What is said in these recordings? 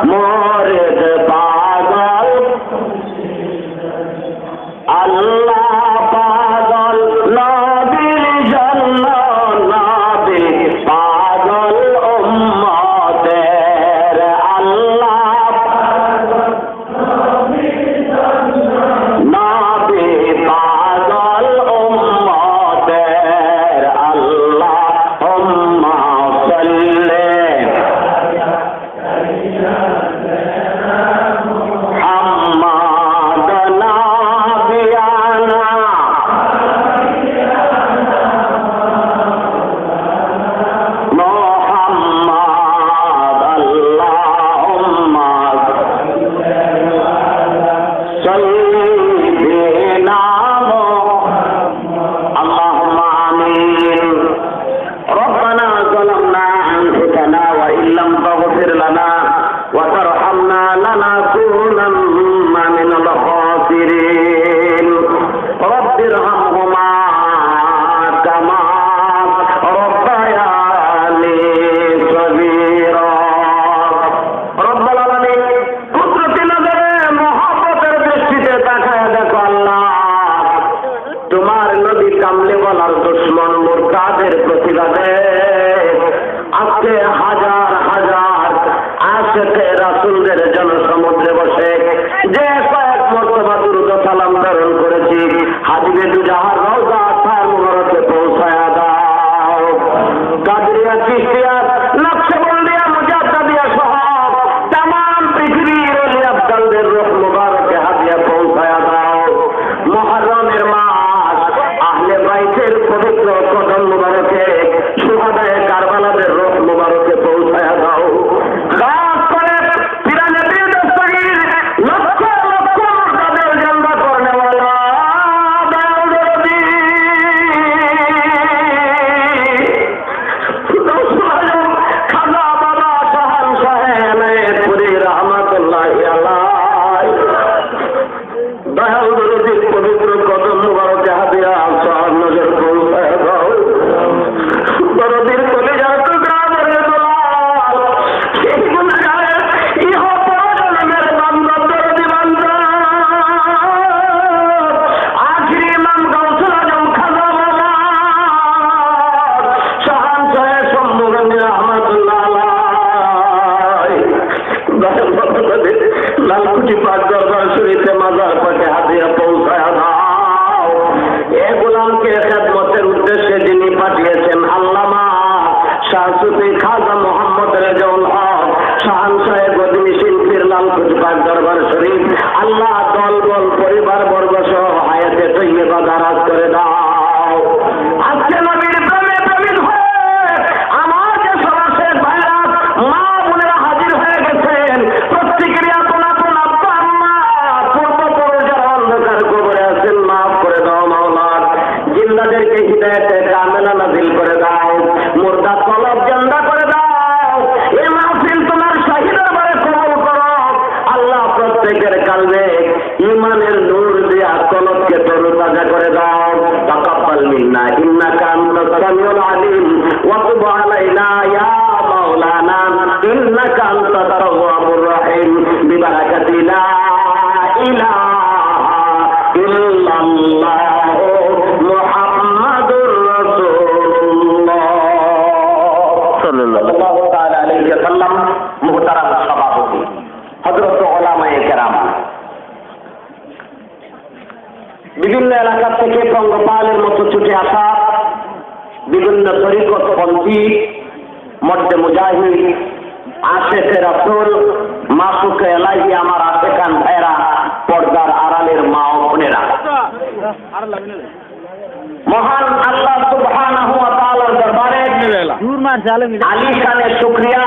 মোরেদ পাগল আল্লাহ পাগল নবীর জন্য নবী পাগল উম্মতের আল্লাহ নবী পাগল উম্মতের আল্লাহুম্মা সাল্লি বিভিন্ন এলাকা থেকে পঙ্গপালের মতো ছুটে আসা বিভিন্ন তরিকতপন্থী মধ্যে মুজাহিদ আশেখে রাসূল মাসুকে এলাহি আমার আশেকান ভাইরা পর্দার আড়ালের মা ও বোনেরা, মহান আল্লাহ সুবহানাহু ওয়া তাআলার দরবারে আলিশানে শুকরিয়া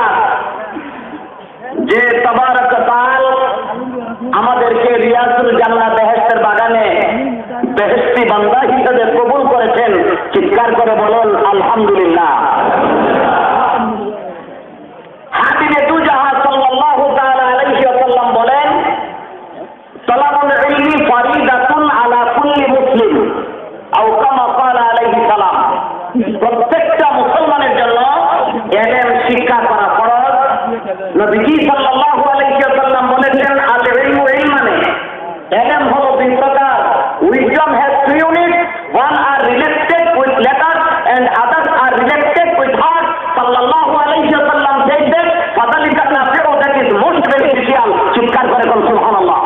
যে তাবারাক তাআলা আমাদেরকে রিয়াজুল জান্নাত বেহেশতের বাগানে বেহেশতি বান্দা হিসেবে কবুল করেছেন। চিৎকার করে বলুন আলহামদুলিল্লাহ। হাবিবে দুজাহান সাল্লাল্লাহু তাআলা আলাইহি ওয়াসাল্লাম বলেন, তালাবুল ইলমি ফারিদাতুন আলা কুল্লি মুসলিম আও কামা ক্বালা আলাইহি সালাম। প্রত্যেকটা মুসলমানের জন্য ইলম শিক্ষা করা ফরজ। নবীজি সাল্লাল্লাহু আলাইহি ওয়াসাল্লাম বলেছেন আল ইলমু ইলমানে, ইলম হলো দুই প্রকার। Wisdom has two unit, one are related with letters and others are related with heart. সাল্লাল্লাহু আলাইহি ওয়াসাল্লাম said ফাদালিকা নাফিউ, দ্যাট ইজ মোস্ট বেনিফিশিয়াল। চিৎকার করে বলুন সুবহানাল্লাহ।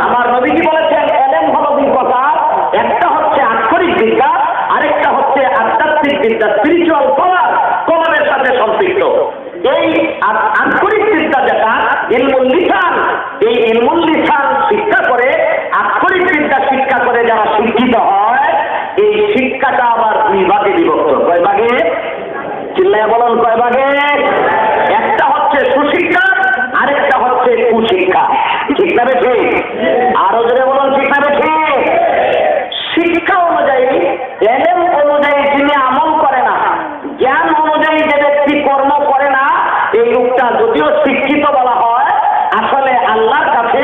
আমার নবীজি বলেছেন ইলম হলো দুই প্রকার, একটা হচ্ছে আক্ষরিক বিদ্যা, আরেকটা হচ্ছে আধ্যাত্মিক বিদ্যা, স্পিরিচুয়াল পাওয়ার, কলমের সাথে সম্পৃক্ত। এই আক্ষরিক বিদ্যা যেটা ইলমুল লিসান, এই ইলমুল লিসান শিক্ষা করে, আক্ষরিক বিদ্যা শিক্ষা করে যারা শিক্ষিত হয়, এই শিক্ষাটা আবার দুই ভাগে বিভক্ত। কয় ভাগে? চিল্লায় বলুন কয় ভাগে? একটা হচ্ছে সুশিক্ষা, আরেকটা হচ্ছে কুশিক্ষা। ঠিক না বেঠে? আরো জোরে বলুন ঠিক না বেঠে? শিক্ষা অনুযায়ী, ইলম অনুযায়ী যিনি আমল করে না, জ্ঞান অনুযায়ী যে ব্যক্তি কর্ম করে না, এই লোকটা যদিও শিক্ষিত বলা হয়, আসলে আল্লাহর কাছে,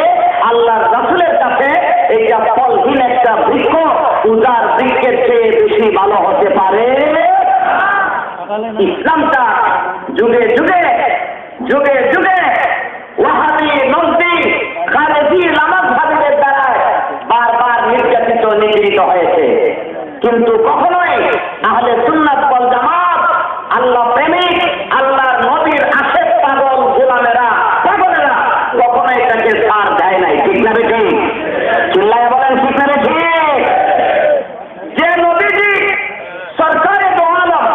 আল্লাহর রাসূলের কাছে এইটা ফলহীন একটা বৃক্ষ, উদার বৃক্ষের চেয়ে বেশি ভালো হতে পারে। ইসলামটা যুগে যুগে যুগে যুগে ওয়াহাবি, নজদি, খালেদি, লামাযহাবীদের দ্বারা বারবার নির্যাতিত, নিপীড়িত হয়েছে, কিন্তু কখনোই আহলে সুন্নাত ওয়াল জামাত, আল্লাহ প্রেমিক, আল্লাহর নবীর আশেক পাগল গোলামেরা, পাগলেরা কখনোই তাকে ছাড় দেয় নাই। ঠিক না বেঠি? চিল্লায় বলেন ঠিক না বেঠি? যে নবীজি সরকারে দো আলম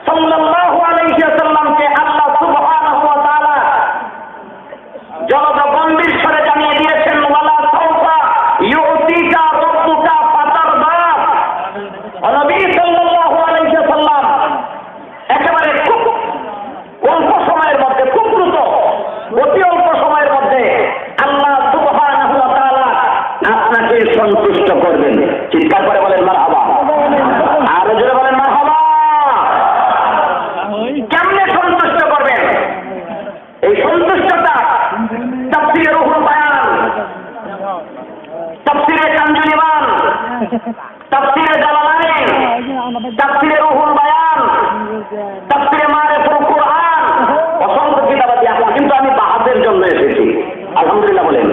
সাল্লাল্লাহু আলাইহি ওয়াসাল্লামকে আল্লাহ সুবহানাহু ওয়া তাআলা জলদ গম্ভীর স্বরে জানিয়ে দিয়েছেন, ওয়ালা সাউফা ইউতিকা রাব্বুকা ফাতারদা। নবী সাল্লাল্লাহু আলাইহি ওয়াসাল্লাম একেবারে খুব অল্প সময়ের মধ্যে, খুব দ্রুত, অতি অল্প সময়ের মধ্যে আল্লাহ সুবহানাহু ওয়া তাআলা আপনাকে সন্তুষ্ট করবেন। চিৎকার করে বলেন মারহাবা। আরো জোরে বলেন মারহাবা। কেমনে সন্তুষ্ট করবেন? এই সন্তুষ্টটা তাফসীরে রুহুল বায়ান, তাফসীরে কানজুল ইমান, তাফসীরে জালালাইন, তাফসীরে রুহুল বায়ান, তাফসীরে মারিফাতুল কুরআন, অসংখ্য কিতাবাদি আছে, কিন্তু আমি বাহাতের জন্য এসেছি। আলহামদুলিল্লাহ বলেন।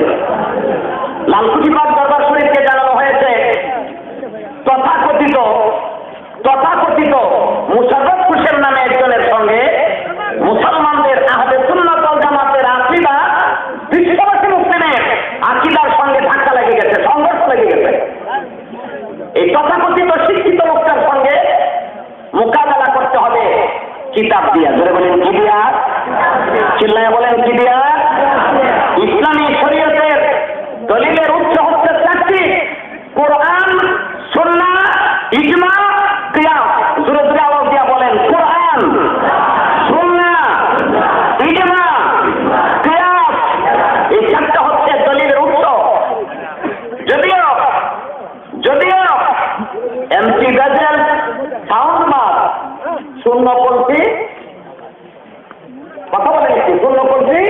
লালকুচিবাগ দরবার শরীফকে জানানো হয়েছে তথাকথিত মুশাররফ হোসেন নামে একজনের সঙ্গে মুসলমানদের আহলে সুন্নাত ওয়াল জামাতের আকীদা, বিশ্ববাসী মুসলিমের আকীদার সঙ্গে ধাক্কা লেগে গেছে, সংঘর্ষ লেগে গেছে। এই তথাকথিত শিক্ষিত লোকটার সঙ্গে মোকাবেলা করতে হবে কিতাব দিয়া। ধরে বলেন কি দিয়া? চিল্লায় বলেন কি দিয়া? ইসলামী শরীয়তের দলিলের উৎস হচ্ছে চারটি: কোরআন, সুন্নাহ, ইজমা, কিয়াস। জোরে জোরে আওয়াজ দিয়া বলেন কোরআন, সুন্নাহ, ইজমা, কিয়াস। এই চারটা হচ্ছে দলিলের উৎস। যদিও এমপি গাজেল সাউন্ডবার শূন্যপন্থী, কথা বলে নিচ্ছি, শূন্যপন্থী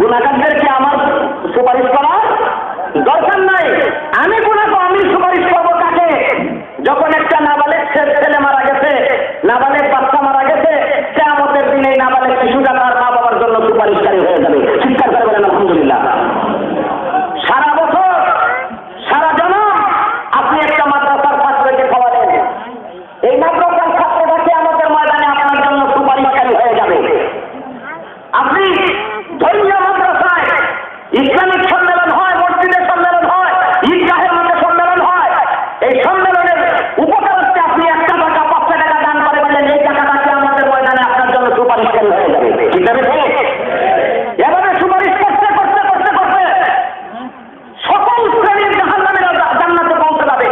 গুণাগারদেরকে আমার সুপারিশ করার দরকার নাই। আমি আমি সুপারিশ করবো কাকে? যখন একটা নাবালেক ছেলে মারা গেছে, নাবালেক বাচ্চা মারা গেছে, কিয়ামতের দিনে নাবালেক শিশুটা তার মা বাবার জন্য সুপারিশকারী হয়ে যাবে। চিৎকার করে বলেন আলহামদুলিল্লাহ। সারা বছর সারা জনম আপনি একটা মাদ্রাসার ছাত্রকে খাওয়ালেন, এই মাদ্রাসার ছাত্রটা কিয়ামতের ময়দানে আপনার জন্য সুপারিশকারী হয়ে যাবে। আপনি ধর্মীয় মাদ্রাসায় ইসলামিক সম্মেলন হয়, মসজিদের সম্মেলন হয়, ঈদগাহের মধ্যে সম্মেলন হয়, এই সম্মেলনের উপকারার্থে আপনি 1 টাকা 5 টাকা দান করে বললেন, এই টাকাটা কিয়ামতের ময়দানে আপনার জন্য সুপারিশকারী হয়ে যাবে। ঠিক আছে? এভাবে সুপারিশ করতে করতে করতে করতে সকল শ্রেণীর জাহান্নামীরা জান্নাতে পৌঁছে যাবে।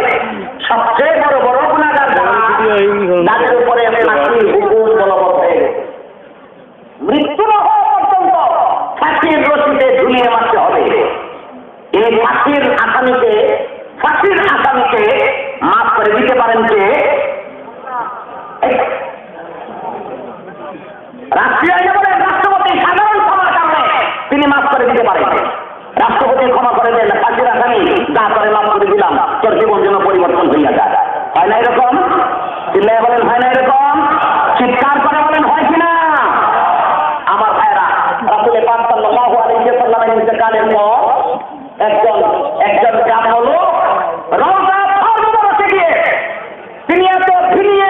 সবচেয়ে বড় বড় গুনাহগার তাদের উপরে ফাঁসির হুকুম বলবৎ হয়ে গেছে। মৃত্যু না হওয়া পর্যন্ত ফাঁসির রশিতে ঝুলিয়ে মারতে হবে। এই ফাঁসির আসামিকে মাফ করে দিতে পারেন কে? রাষ্ট্রপতি সাধারণ ক্ষমার কারণে তিনি মাফ করে দিতে পারেন। রাষ্ট্রপতি ক্ষমা করে দেন, ফাঁসির আসামি যা করে মাফ করে দিলাম, তোর জীবন যেন পরিবর্তন হইয়া যায়। হয় না এরকম? চিল্লায় বলেন হয় না এরকম? চিৎকার করে বলেন হয় কিনা? আমার ভাইরা, রাসূল পাক সাল্লাল্লাহু আলাইহি ওয়াসাল্লামের ইন্তেকালের পর একজন গ্রাম হলো রওজা মুবারকে গিয়ে তিনি এত ভিনিয়ে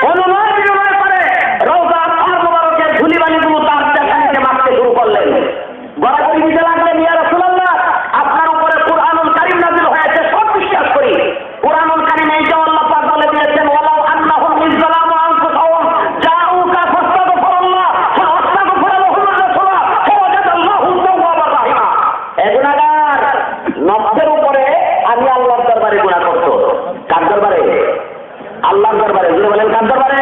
অনুনয় বিনয় করে রওজা মুবারকের ধুলিবালিগুলো তার দেখাতে মারতে শুরু করলেন। গড়াগড়ি দিতে লাগলেন, ইয়া রাসূলুল্লাহ, আপনার উপরে কুরআনুল কারীম নাযিল হয়েছে, সব বিশ্বাস করি। কুরআনুল কারীমে এইটা আল্লাহ পাক বলে দিয়েছেন, ওয়ালাউ আন্নাহুম ইযলামু আনফুসাহুম জাউকা ফাস্তাগফিরুল্লাহ ফাস্তাগফিরা লাহুম রাসূল ফাওয়াজাদাল্লাহু তাওয়াবার রাহিমা। এই গুনাহগার নফসের উপরে আমি আল্লাহর দরবারে গুনাহ করত। কার দরবারে? আল্লাহর দরবারে। যিনি বলেন কার দরবারে?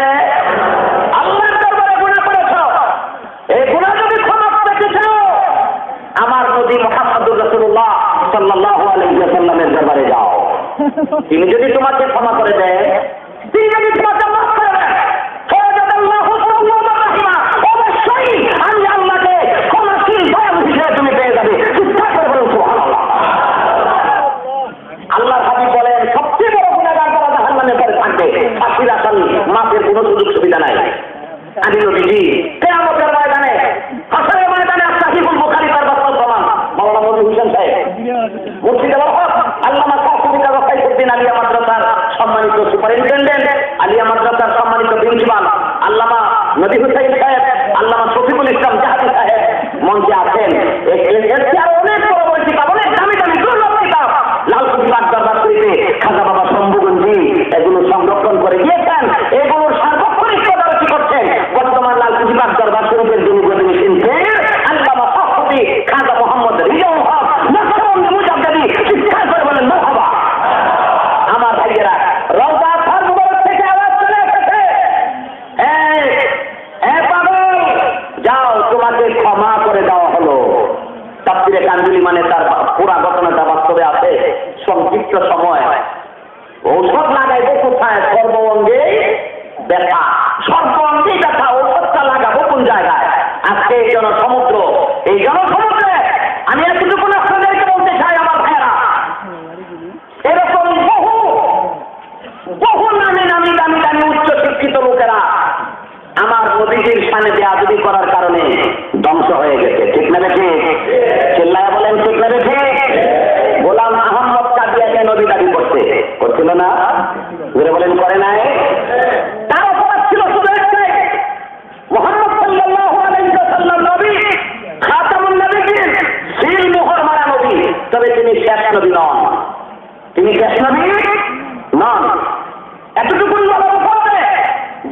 আল্লাহর দরবারে গুনাহ করেছ। এই গুনাহ যদি ক্ষমা পেতেছ, আমার নবী মুহাম্মদুর রাসূলুল্লাহ সাল্লাল্লাহু আলাইহি ওয়াসাল্লামের দরবারে যাও। তিনি যদি তোমাকে ক্ষমা করে দেন, তিনি যদি তোমাকে মাফ করে দেন, ফাওয়াজাদাল্লাহু তাওয়াবার রাহিমা, অবশ্যই আমি আল্লাহকে ক্ষমাশীল দয়ালু হিসেবে তুমি পেয়ে যাবে। চিৎকার করে বলুন সুবহানাল্লাহ। আল্লাহর হাবিব বলেন, সবচেয়ে বড় গুনাহগার যারা জাহান্নামে পড়ে থাকবে, ফাঁসির আসামি, মাফের কোনো সুযোগ সুবিধা নাই। আমি নবীজি কিয়ামতের ময়দানে, হাসরের ময়দানে সাহিহুল বুখারী তার বাস্তব প্রমাণ। মাওলানা নবী হোসেন সাহেব মুর্শিদে আল্লামা সাইফুদ্দিন সাইফুদ্দিন আলিয়া মাদ্রাসার সম্মানিত সুপারিনটেন্ডেন্ট, আলিয়া মাদ্রাসার সম্মানিত প্রিন্সিপাল আল্লামা নবী হুসাইন সাহেব, আল্লামা শফিকুল ইসলাম জাহাদি সাহেব মঞ্চে আছেন। আরো অনেক বড় কিতাব, অনেক দামি দুর্লভ কিতাব লাল কুতুব দরবার শরীফে খাজা বাবা শম্ভুগঞ্জি এগুলো সংরক্ষণ করে দিয়েছেন। এগুলোর সার্বক্ষণিক তদারকি করছেন বর্তমান লাল কুতুব দরবার শরীফের যিনি গদিনী শিল্পের আল্লামা সাইফুদ্দি খাজা মোহাম্মদ রিজাউল হক নকশবন্দি মুজাদ্দিদি। চিৎকার করে বলেন মারহাবা। আমার ভাইয়েরা, রওজা মুবারক থেকে আওয়াজ চলে এসেছে, পাগল যাও, তোমাকে ক্ষমা করে দেওয়া হলো। তাফসীরে কানজুলি মানে তার পুরা ঘটনাটা বাস্তবে আছে। সংক্ষিপ্ত সময় ঔষধ লাগাইবো কোথায়? সর্ব অঙ্গে ব্যথা, সর্ব অঙ্গে ব্যথা, ঔষধটা লাগাবো কোন জায়গায়? আজকে এই জনসমুদ্রে আমি এতটুকু আপনাদেরকে বলতে চাই আমার ভাইয়েরা, এরকম বহু নামি উচ্চ শিক্ষিত লোকেরা আমার নবীজির শানে বেয়াদবি করার কারণে ধ্বংস হয়ে গেছে। ঠিক না বেঠে? চিল্লায়া বলেন ঠিক না বেঠে? গোলাম আহমদ কাদিয়াকে নবী দাবি করছিল না? ঘুরে বলেন করে নাই? তার অপরাধ ছিল শুধু একটাই, মুহাম্মদ সাল্লাল্লাহু আলাইহি ওয়াসাল্লাম নবী, খাতামুন নবিয়্যিন, সিল মোহর মারা নবী, তবে তিনি শেষ নবী নন। তিনি শেষ নবী নন। এতটুকু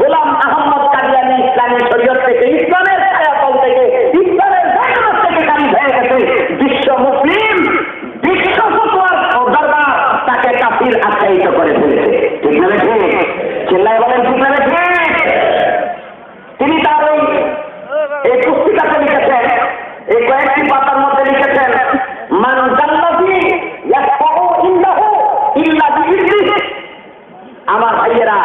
গোলাম আহমদ কাদিয়ানী ইসলামী শরীয়ত থেকে, ইসলামের ছায়াতল থেকে, ইসলামের জান্নাত থেকে খারিজ হয়ে গেছে। বিশ্ব মুসলিম, বিশ্ব ফতোয়ার দরবার তাকে কাফির আখ্যায়িত করে ফেলেছে। ঠিক না বেঠে? চিল্লায় বলেন ঠিক না বেঠে? তিনি তার এই পুস্তিকাতে লিখেছেন, এই কয়েকটি পাতার মধ্যে লিখেছেন, মান জান্নাতি ইয়াসফাউ ইনদাহু ইল্লা বিইজনিহি। আমার ভাইয়েরা,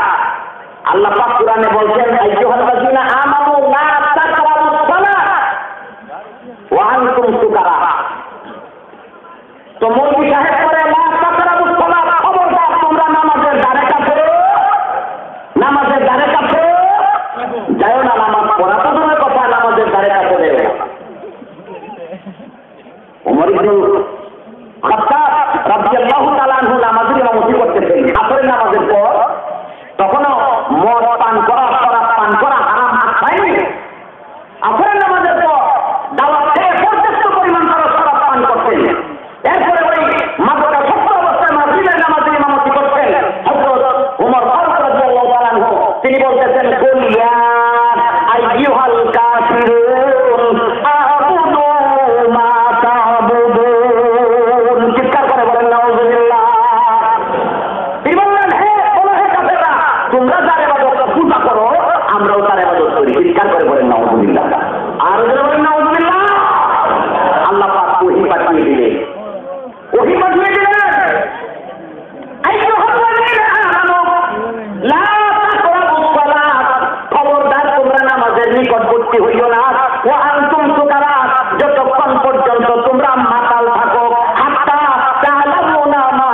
মুখাপেক্ষী হইও না। ও আনতুম সুকারা, যতক্ষণ পর্যন্ত তোমরা মাতাল থাকো, হাত্তা তা'লামুনা মা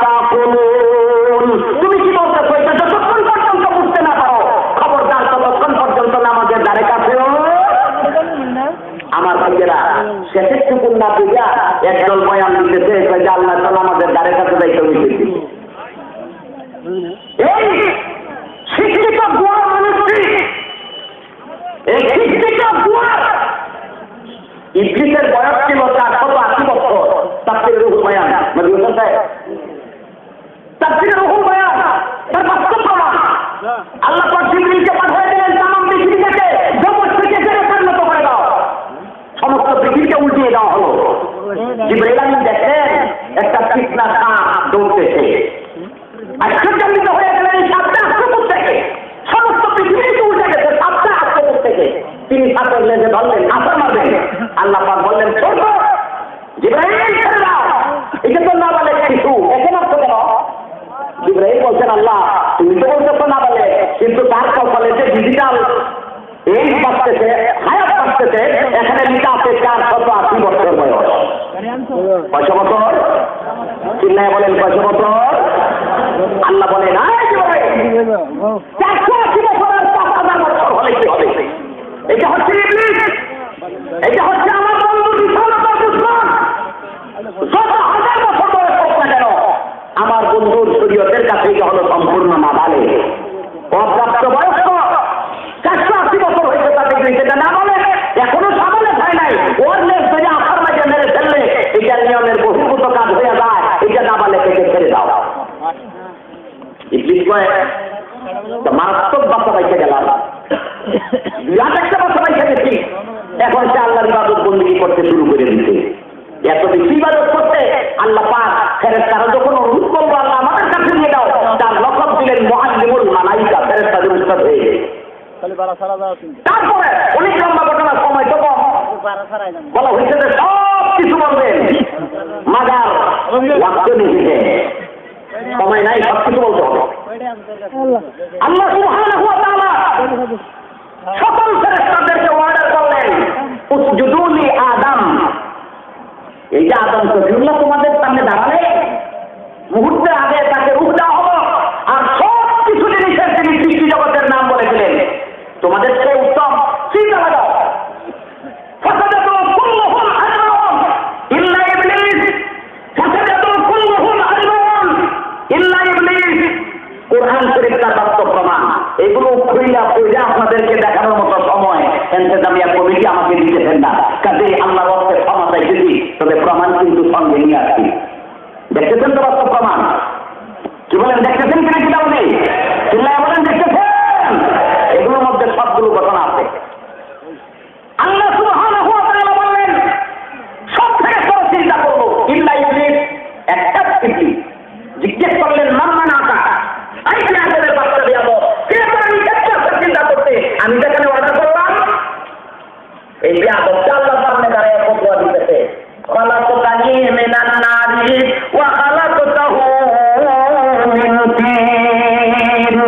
তাকুলুন, তুমি কি বলতেছো এটা যতক্ষণ পর্যন্ত বুঝতে না পারো, খবরদার ততক্ষণ পর্যন্ত নামাজের দ্বারে কাছেও। আমার ভাইয়েরা, শেষের টুকুন না বুঝা একদল বয়ান দিতেছে যে আল্লাহ তাআলা আমাদের দ্বারে কাছে যাইতে হইতেছে। এই শিক্ষিত বুয়া মানুষটি, এই শিক্ষিত বুয়া ইবলিসের বয়স ছিল 480 বছর। তাফসীরে রুহুল বয়ান, নবী হোসেন সাহেব, তাফসীরে রুহুল বয়ান তার বাস্তব প্রমাণ। আল্লাহ পাক জিবরীলকে পাঠিয়ে দিলেন তামাম পৃথিবীকে জগৎ থেকে জেরে পরিণত করে দাও। সমস্ত পৃথিবীকে উল্টিয়ে দেওয়া হলো। জিবরাইল আমিন দেখেন একটা ফিতনা সাপ দৌড়তেছে, আশ্চর্যান্বিত হয়ে গেলেন এই সাপটা আসছে থেকে, সমস্ত পৃথিবীকে উল্টে গেছে, সাপটা আসছে থেকে। তিনি সাপের লেজে ধরলেন, আসার মারবেন। আল্লাহ পাক বললেন ছোট জিবরাইল ছেড়ে দাও, এটা তো না বলে কিছু, এখানে আসতে কেন? জিবরাইল বলছেন আল্লাহ তুমি তো বলছো না বলে, কিন্তু তার কপালে যে ডিজিটাল এই বাঁচতেছে, হায়াত বাঁচতেছে, এখানে লিখা আছে 480 বছর বয়স। কয়শো বছর? চিল্লায় বলেন কয়শো বছর? আল্লাহ বলেন 480 বছর আর 5000 বছর হলে কি হবে? এটা হচ্ছে ইবলিস, এটা হচ্ছে আমার বন্ধু বিশালতা দুশমন। যত হাজার বছর বয়স হোক না কেন, আমার বন্ধুর শরীয়তের কাছে এটা হলো সম্পূর্ণ নাবালে, অপ্রাপ্ত বয়স্ক। 480 বছর হয়েছে তাদের সেটা না বলে, এখনো সামনে হয় নাই। ওর লেজ ধরে আসার মাঝে মেরে ফেললে এটা নিয়মের বহির্ভূত কাজ হয়ে যায়, এটা না বলে থেকে ছেড়ে দাও। ইবলিস কয় মারাত্মক বাচ্চা পাইতে গেলাম, বিরাট একটা বাচ্চা পাইতে গেছি, এখন সে আল্লাহর ইবাদত বন্দেগী করতে শুরু করে দিচ্ছে। এত বেশি ইবাদত করতে আল্লাহ পাক ফেরেশতারা যখন অনুরোধ করবো আল্লাহ আমাদের কাছে নিয়ে দাও, তার লকব দিলেন মুআল্লিমুল মালাইকা, ফেরেশতাদের উস্তাদ হয়ে গেছে। তারপরে অনেক লম্বা ঘটনার সময় তো কম, বলা হয়েছে যে সব কিছু বলবেন, মাজার ওয়াক্ত নিয়েছে, সময় নাই, সব কিছু বলতে হবে। আল্লাহ সুবহানাহু ওয়া তাআলা সকল ফেরেশতাদেরকে অর্ডার করলেন উসজুদু লি আদম। এই যে আদম সফিউল্লাহ তোমাদের সামনে দাঁড়ালে, মুহূর্তের আগে তাকে রূপ দেওয়া হলো, আর সব কিছু জিনিসের তিনি সৃষ্টি জগতের নাম বলে দিলেন। তোমাদের চেয়ে উত্তম চিন্তা লাগাও। ফাসাদাতু কুল্লুহুম আজমাউন ইল্লা ইবলিস, ফাসাদাতু কুল্লুহুম আজমাউন ইল্লা ইবলিস। কুরআন শরীফ তার বাস্তব প্রমাণ। এগুলো খুইলা খুইলা আপনাদেরকে দেখানোর মতো সময় এনতেজামিয়া কমিটি আমাকে দিতেছেন না, কাজে আল্লাহর রাস্তে ক্ষমা চাইতেছি, তবে প্রমাণ কিন্তু সঙ্গে নিয়ে আসছি। দেখতেছেন তো বাস্তব প্রমাণ? কি বলেন, দেখতেছেন কিনা কিতাব নেই? চিল্লায় বলেন দেখতেছেন? এগুলোর মধ্যে সবগুলো ঘটনা আছে। আল্লাহ সুবহানাহু ওয়া তাআলা বললেন সব থেকে বড় চিন্তা করবো ইল্লা ইবলিস, একটা ইবলিস। জিজ্ঞেস করলেন মাম্মান আতা, আমি কি আদমের বাচ্চা দিয়ে যাবো? আমি চিন্তা করতে, আমি যেখানে অর্ডার করলাম, এই যে আদমটা আল্লাহর সামনে দাঁড়িয়ে ফতোয়া দিতেছে, খালাকতানি মিনান নারি ওয়া খালাকতাহু মিন তিন।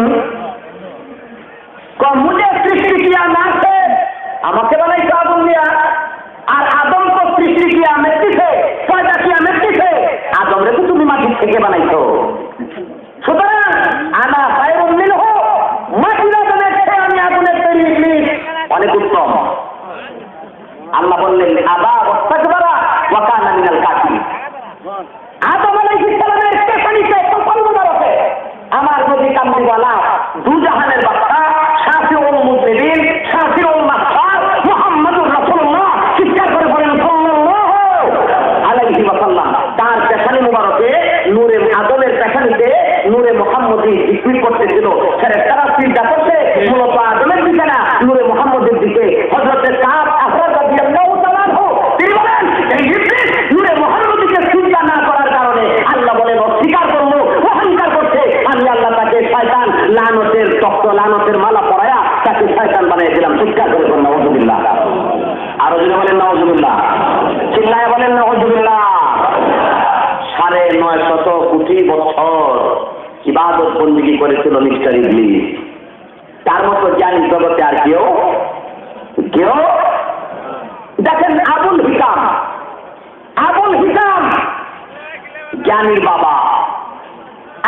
মুঝে সৃষ্টি কিয়া নাছে, আমাকে বানাইছে আদম দিয়া, আর আদম তো সৃষ্টি কিয়া মিট্টি সে, পয়দা কিয়া মিট্টি সে। আদম রে তো তুমি মাটি থেকে বানাইছো, সুতরাং আনা খায়রুম মিনহু, মাটির আদমের চেয়ে আমি আগুনের তৈরি ইবলিস অনেক উত্তম। আল্লাহ বললেন আবা ওয়াস্তাকবারা ওয়া কানা মিনাল কাফিরিন। আদম আলাইহিস সালামের পেছানিতে পছন্দ করতে আমার নবী কামলিওয়ালা দুজাহানের বাদশা শাফিউল মুজনিবিন শাফিউল মাহফার মুহাম্মদুর রাসূলুল্লাহ চিৎকার করে বলেন সাল্লাল্লাহু আলাইহি ওয়াসাল্লাম। তার পেছানি মুবারকে নূরে আদমের পেছানিতে নূরে মুহাম্মদী জিকির করতেছিল। ফেরেশতারা চিন্তা করতে মূলত আদমের দিকে না, নূরে মুহাম্মদের দিকে। হযরতে কাব আহরাজ রাদিয়াল্লাহু তাআলা তিনি বলেন এই ইবলিস নূরে মুহাম্মদীকে চিন্তা না করার কারণে আল্লাহ বলেন অস্বীকার করলো, অহংকার করছে, আমি আল্লাহ তাকে শয়তান লানতের তক্ত লানতের মালা পরায়া তাকে শয়তান বানিয়ে দিলাম। চিৎকার করে বলেন নাউযুবিল্লাহ। আরো যদি বলেন নাউযুবিল্লাহ, চিল্লায় বলেন নাউযুবিল্লাহ। 950 কোটি বছর ইবাদত বন্দেগী করেছিল মিস্টার ইবলিস। তার মতো জ্ঞানী জগতে আর কেউ কেউ দেখেন আবুল হিকাম জ্ঞানীর বাবা।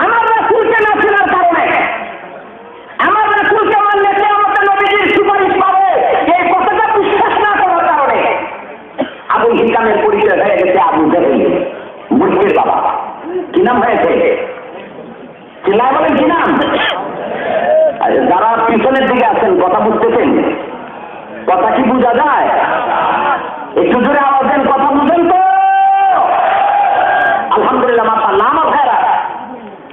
আমার রাসূলকে না চেনার কারণে, আমার রাসূলকে মানলে কিয়ামতে নবীজির সুপারিশ পাবে এই কথাটা বিশ্বাস না করার কারণে আবুল হিকামের পরিচয় হয়ে গেছে আবু জাহেল, মুশরিকের বাবা। কি নাম হয়েছে? চিল্লায় বলেন কি নাম? যারা পিছনের দিকে আছেন কথা বুঝতেছেন? কথা কি বোঝা যায়? একটু জোরে আওয়াজ দেন, কথা বুঝেন তো? আলহামদুলিল্লাহ। মাশাআল্লাহ। আমার ভাইরা,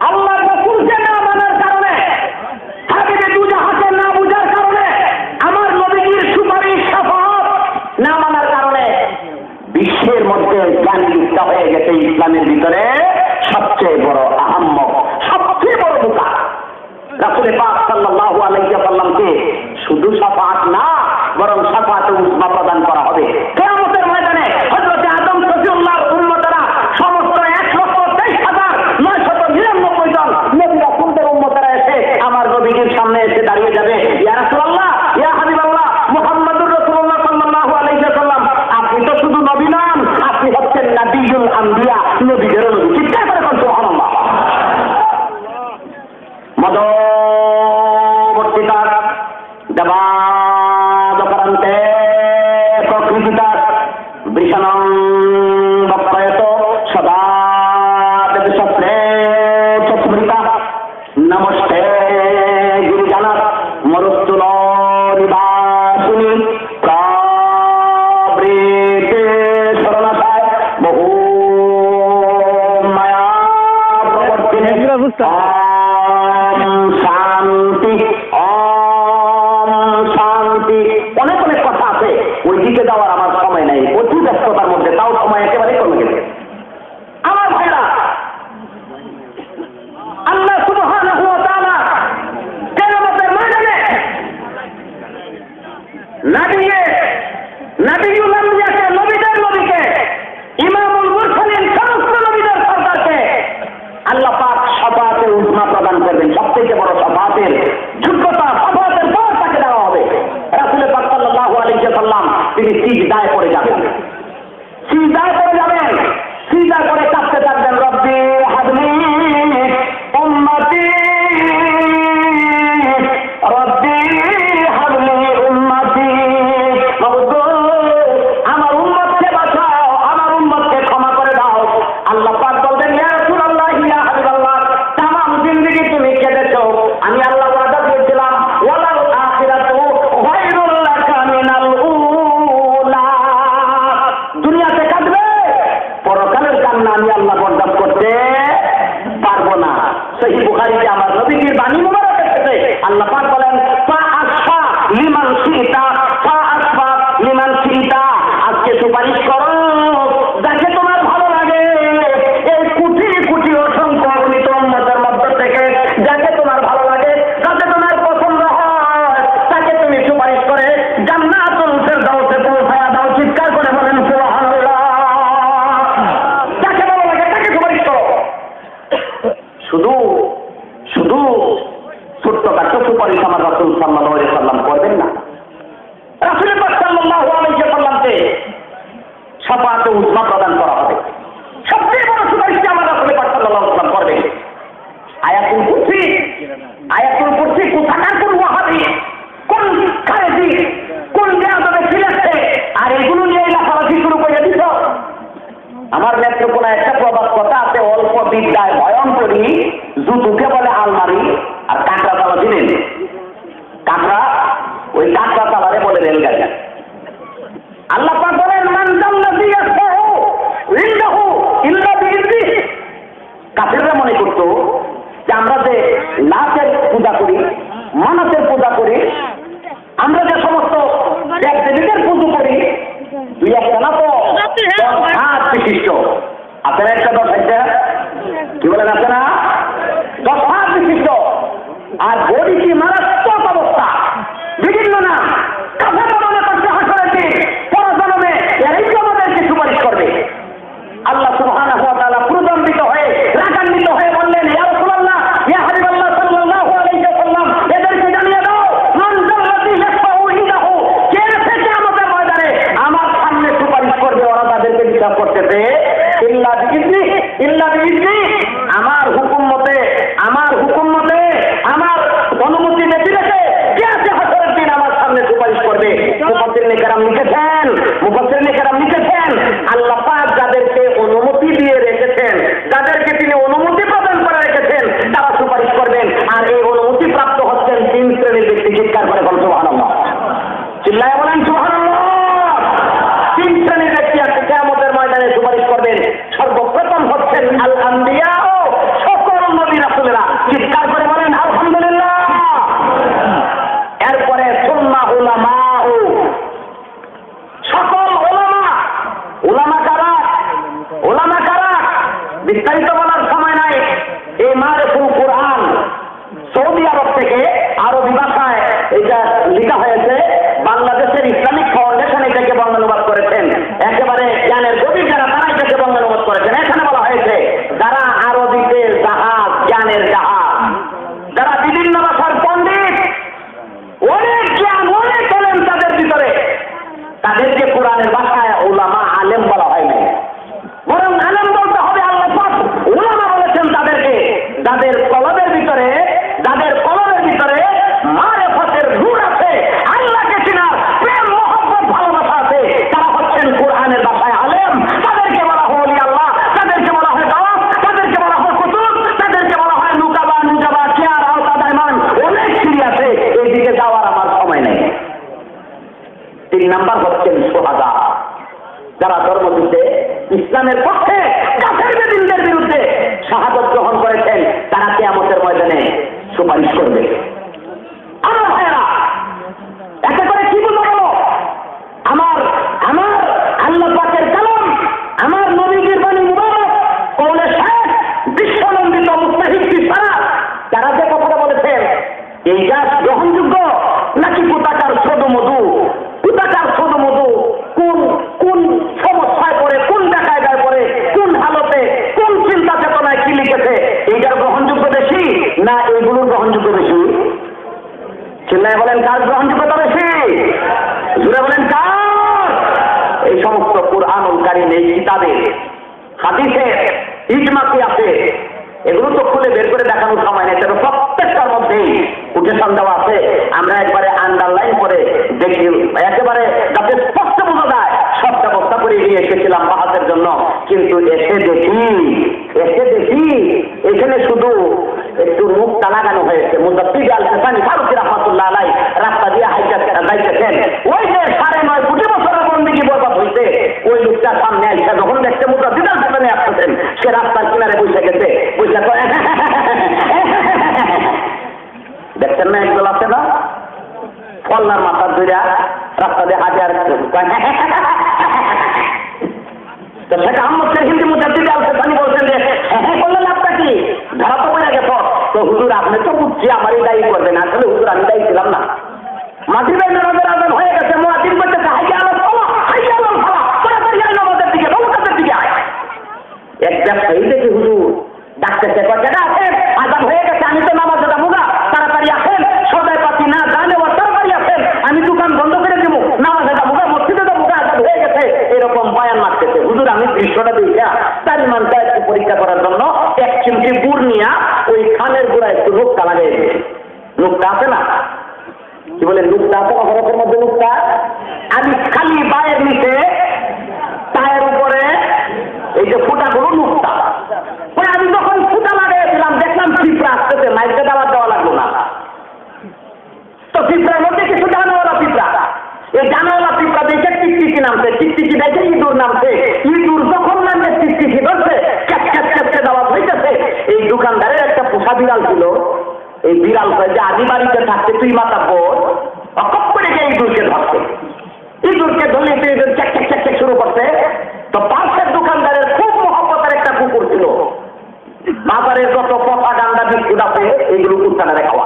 আল্লাহর রাসূলকে না মানার কারণে, হাবিবে দুজাহাকে না বুঝার কারণে, আমার নবীজির সুপারিশ শাফাআত না মানার কারণে বিশ্বের মধ্যে জ্ঞান লিপ্ত হয়ে গেছে ইসলামের ভিতরে সবচেয়ে বড় আহাম্মক, সবচেয়ে বড় বোকা। রাসূল পাক সাল্লাল্লাহু আলাইহি ওয়াসাল্লামকে শুধু শাফাআত না, বরং শাফাআতে উজমা প্রদান করা হবে কিয়ামতের ময়দানে। হযরত আদম সফিউল্লাহর উম্মতেরা সমস্ত 123,999 জন নবী রাসূলদের উম্মতেরা এসে আমার নবীর সামনে এসে দাঁড়িয়ে যাবে, ইয়া রাসূলুল্লাহ, ইয়া হাবিবাল্লাহ, মুহাম্মাদুর রাসূলুল্লাহ সাল্লাল্লাহু আলাইহি ওয়াসাল্লাম, আপনি তো শুধু নবী নন, আপনি হচ্ছেন নাবিয়ুল আম্বিয়া, নবীদের নবী। চিৎকার করে বলুন সুবহানাল্লাহ। মধ্যবর্তীকার দেবাদপরান্তে প্রকৃতিতার বৃষণং বক্রয়ত সদা দেবশস্ত্রে চস্মৃতা নমস্তে গিরিজানার মরুত্তুল নিবাসিনী প্রবৃতে শরণাশায় বহু মায়া প্রবর্তিনে শান্তি, শান্তি। অনেক অনেক কথা আছে, ওই দিকে যাওয়ার আমার সময় নেই, অতি ব্যস্ততার মধ্যে, তাও সময় একেবারে কমে গেছে। আমার ভাইরা, আল্লাহ সুবহানাহু ওয়া তাআলা কিয়ামতের ময়দানে নবিয়ুল আম্বিয়াকে, নবীদের নবীকে, ইমামুল মুরসালিন, সমস্ত নবীদের সরদারকে আল্লাহ পাক শাফাআতে উজমা প্রদান করবেন। সবথেকে বড় শাফাআতের যোগ্যতা, শাফাআতের পর তাকে দেওয়া হবে। রাসূল পাক সাল্লাল্লাহু আলাইহি ওয়াসাল্লাম তিনি সিজদায় পড়ে যাবেন, সিজদায় পড়ে যাবেন, সিজদা করে কাঁদতে থাকবেন, রব্বি হাবলি উম্মতি, রব্বি হাবলি উম্মতি, আমার উম্মতকে বাঁচাও, আমার উম্মতকে ক্ষমা করে দাও। আল্লাহ পাক বলবেন, ইয়া রাসূলুল্লাহ, ইয়া হাবিবাল্লাহ, তামাম জিন্দেগি তুমি কেঁদেছো, আমি আল্লাহ ওয়াদা করেছিলাম, ওয়ালাল আখিরাতু খায়রুল লাকা মিনাল উলা, দুনিয়াতে কাঁদবে, পরকালের কান্না আমি আল্লাহ বরদাস্ত করতে পারবো না। সহিহ বুখারীতে আমার নবীর বাণী মুবারক এসেছে, আল্লাহ পাক বলেন, ফা আসফা লিমান শিতা, ফা আসফা লিমান শিতা, আজকে সুপারিশ করো যাকে তোমার ভালো লাগে, এই কোটি কোটি অসংখ্য অগণিত উম্মতের মধ্য থেকে যাকে তোমার ভালো লাগে, যাকে তোমার পছন্দ হয়, তাকে তুমি সুপারিশ করে জান্নাতুল ফেরদাউসে পৌঁছায়া দাও। চিৎকার করে বলেন সুবহানাল্লাহ। যাকে ভালো লাগে তাকে সুপারিশ করো। শুধু শুধু ছোট্টখাটো সুপারিশ আমার রাসূল সাল্লাল্লাহু আলাইহি ওয়াসাল্লাম করবেন না। রাসূল পাক সাল্লাল্লাহু আলাইহি ওয়াসাল্লামকে শাফাআতে উজমা প্রদান করা হবে। সবচেয়ে বড় সুপারিশ আমার রাসূল পাক সাল্লাল্লাহু আলাইহি ওয়াসাল্লাম করবেন। আয়াতুল কুরসি কোথাকার কোন ওয়াহাবি, কোন খারেজি, কোন বেয়াদবে ছিলেছে, আর এগুলো নিয়ে লাফালাফি শুরু করে দিত। আমার নেত্রকোনা একটা প্রবাদ কথা আছে, অল্প বিদ্যায় ভয়ঙ্করী, জুতুকে বলে আলমারি, আর কাঁকড়া তালা দিলেন, কাঁকড়া, ওই কাঁকড়া তালারে বলে রেলগাড়ি। আল্লাহ পাক বলেন, মান যাল্লাযী ইয়াশফাউ ইনদাহু ইল্লা বিইযনিহি। কাফেররা মনে করতো যে আমরা যে লাতের পূজা করি, মানাতের পূজা করি, আমরা যে সমস্ত দেবদেবীদের পুজো করি, দুই একটা না তো 10 হাত বিশিষ্ট, আপনারা একটা 10 হাত, কি বলেন আপনারা, 10 হাত বিশিষ্ট, আর বডি কি মারাত্মক অবস্থা, বিভিন্ন না কাফেররা মনে করছে হাসরেতে পরজন্মে এরাই তো আমাদেরকে সুপারিশ করবে। আল্লাহ সুবহানাহু ওয়া তাআলা প্রজন্মিত হয়ে, রাগান্বিত হয়ে বললেন, ইয়া রাসূলুল্লাহ, ইয়া হাবিবাল্লাহ সাল্লাল্লাহু আলাইহি ওয়াসাল্লাম, এদেরকে জানিয়ে দাও, মান যাল্লাযী ইয়াশফাউ ইনদাহু, কে আছে চিৎকার করে বলেন আলহামদুলিল্লাহ। এরপরে সুম্মা উলামাউ, সকল ওলামা। ওলামা কারা? ওলামা কারা? বিস্তারিত বলার সময় নাই। এই মারিফুল কুরআন সৌদি আরব থেকে আরবি ভাষায় এটা লেখা হয়েছে। বাংলাদেশের ইসলামিক ফাউন্ডেশন এটাকে বঙ্গানুবাদ করেছেন। একেবারে জ্ঞানের গভীর যারা তারা এটাকে বঙ্গানুবাদ করেছেন। এখানে বলা হয়েছে যারা আরবিতে জাহাজ, জ্ঞানের জাহাজ, যারা বিভিন্ন ভাষার পণ্ডিত, অনেক জ্ঞান, অনেক এলেম তাদের ভিতরে, তাদেরকে কোরআনের ভাষায় উলামা, আলেম বলা হয় নাই, বরং আলেম বলতে হবে আল্লাহ পাক উলামা বলেছেন তাদেরকে, যাদের কলবের ভিতরে মারিফতের নূর আছে, আল্লাহকে চেনার প্রেম, মহব্বত, ভালোবাসা আছে, তারা হচ্ছেন কোরআনের ভাষায় আলেম। তাদেরকে বলা হয় ওলি আল্লাহ, তাদেরকে বলা হয় দাওয়াত, তাদেরকে বলা হয় কুতুব, তাদেরকে বলা হয় নুকাবা, নুজাবা, কিয়ার, আওতা, দায়মান, অনেক সিঁড়ি আছে। এইদিকে যাওয়ার আমার সময় নেই। 3 নাম্বার হচ্ছেন সুহাদা, যারা ধর্ম দিতে ইসলামের পক্ষে কাফের বেদিনদের বিরুদ্ধে শাহাদত গ্রহণ করেছেন, তারা কিয়ামতের ময়দানে সুপারিশ করবে। আমার ভাইয়েরা, এতে করে কি বুঝা গেল? আমার আল্লাহ পাকের কালাম, আমার নবীর বাণী মুবারক, কওলে শেখ, বিশ্বনন্দিত মুস্তাহিদ ছাড়া তারা যে কথাটা বলেছেন, এই গাছ গ্রহণযোগ্য নাকি কুতাকার ছোট মধু? কুতাকার ছোট মধু কোন সমস্যায় পড়ে, কোন টাকায় গায়ে পড়ে, কোন হালতে, কোন চিন্তা চেতনায় কি লিখেছে, এইটার গ্রহণযোগ্য বেশি না এইগুলোর গ্রহণযোগ্য বেশি? চিল্লায় বলেন কার গ্রহণযোগ্যতা বেশি? জুড়ে বলেন কার? এই সমস্ত কুরআনুল কারীম, এই কিতাবে, হাদিসে ইজমা কি আছে, এগুলো তো খুলে বের করে দেখানোর সময় নেই। তবে প্রত্যেকটার মধ্যেই কোটেশন দেওয়া আছে। আমরা একবারে আন্ডারলাইন করে দেখি, একেবারে যাতে স্পষ্ট বোঝা যায়, সব ব্যবস্থা করে নিয়ে এসেছিলাম বাহাতের জন্য। কিন্তু এসে দেখি এখানে শুধু একটু মুখটা লাগানো হয়েছে। মুজাদ্দিদ আল হাসানি ফারুকী রাহমাতুল্লাহ আলাইহি রাস্তা দিয়ে যাইতেছেন, ওই যে 9.5 কোটি বছরের বন্দেগী বরবাদ হইতে, ওই লোকটা সামনে আইসা যখন দেখতে মুজাদ্দিদ আল হাসানি আসতেছেন, সে রাস্তার কিনারে বসে গেছে। দেখছেন না, একদল আছে না ফলনার মাথার ধরে রাস্তা দিয়ে হাজার সেটা আহমদের হিন্দি মুজাদ্দিদ আল হাসানি বলছেন যে হ্যাঁ করলেন আপনার কি ধরা তো পড়ে গেছ। তো হুজুর আপনি তো বুঝছি আমারই দায়ী করবেন, আসলে হুজুর আমি দায়ী ছিলাম না। মাটির নামাজের আজান হয়ে গেছে, মুয়াজ্জিন বলতেছে হাইয়া আলাল ফালাহ, হাইয়া আলাল ফালাহ, তাড়াতাড়ি আয় নামাজের দিকে, নামাজের দিকে আয়। একটা সেই দেখি হুজুর ডাকতেছে, কয়টা আছেন, আজান হয়ে গেছে, আমি তো নামাজে যাবো না, তাড়াতাড়ি আসেন, সদাই পাতি না জানে ও তাড়াতাড়ি আসেন, আমি দোকান বন্ধ করে দেবো, নামাজে যাবো না, মসজিদে যাবো না, আজান হয়ে গেছে, এরকম বয়ান মারতেছে। হুজুর আমি দৃশ্যটা দেখা তার ইমানটা একটু পরীক্ষা করার জন্য 1 চিমটি গুড় নিয়ে ওই খানের গোড়া একটু নুকটা লাগাই দিয়েছে। নুকটা আছে না, কি বলে নুকটা আছে না, হরফের মধ্যে নুকটা, আমি খালি বায়ের নিচে পায়ের উপরে এই যে ফুটাগুলো নুকটা, আমি যখন ফুটা লাগাইছিলাম দেখলাম পিঁপড়া আসতেছে, মাইকে দাবার দেওয়া লাগলো না। তো পিঁপড়ার মধ্যে কিছু জানাওয়ালা পিঁপড়া, এই জানাওয়ালা পিঁপড়া দেখে টিকটিকি নামছে, টিকটিকি দেখে ইঁদুর নামছে, ইঁদুর যখন নামছে টিকটিকি ধরছে, ক্যাট ক্যাট ক্যাটকে দাওয়া হইতেছে। এই দোকানদারের একটা পোষা বিড়াল ছিল, এই বিড়াল যে আদি বাড়িতে থাকছে তুই মাথা পর অকপ করে গিয়ে ইঁদুরকে ধরছে, ইঁদুরকে ধরলে ক্যাট ক্যাট ক্যাট ক্যাট শুরু করছে। তো পাশের দোকানদারের খুব মহব্বতের একটা কুকুর ছিল, বাজারের যত পচা গান্ডা বিস্কুট আছে এইগুলো কুত্তারে খাওয়া।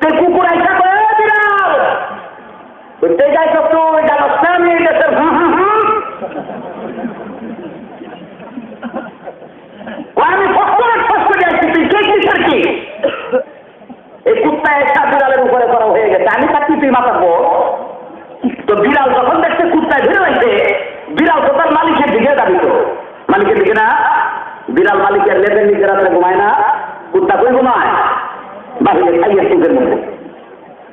তো কুকুর আইসা করে বিড়াল বুঝতে যাইছ তুই জানোস না আমি আমি ফস্ট যাচ্ছি, তুই কে কিসের কি? এই কুত্তা একটা বিড়ালের উপরে করা হয়ে গেছে, আমি থাকি তুই মাথা পর। তো বিড়াল যখন দেখছে কুত্তায় ধরে রয়েছে, বিড়াল তো তার মালিকের দিকে দাঁড়িত, মালিকের দিকে না, বিড়াল মালিকের লেজের নিচে রাত্রে ঘুমায় না, কুত্তা কই ঘুমায় বাহিরে খাইয়ের চুকের মধ্যে।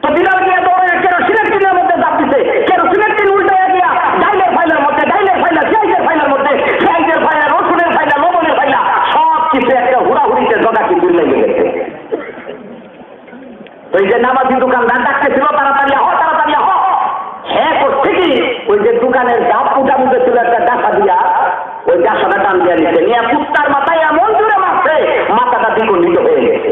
তো বিড়াল গিয়ে দৌড়ে কেরোসিনের টিনের মধ্যে চাপ দিচ্ছে, কেরোসিনের টিন উল্টে গিয়া ডাইলের ফাইলের মধ্যে, ডাইলের ফাইলা, পেঁয়াজের ফাইলের মধ্যে, পেঁয়াজের ফাইলা, রসুনের ফাইলা, লবণের ফাইলা, সব কিছু একটা হুড়াহুড়িতে জগাটি দূর লেগে গেছে। তো এই যে নামাজি দোকানদার ডাকতেছিল তাড়াতাড়ি আহ, তাড়াতাড়ি আহ। হ্যাঁ করছে কি, ওই যে দোকানের গাছ পুটা মুখে ছিল একটা ডাকা দিয়া, ওই ডাসাটা টান দিয়া নিচ্ছে, নিয়ে কুত্তার মাথায় এমন জোরে মারছে মাথাটা দ্বিগুণিত হয়ে গেছে।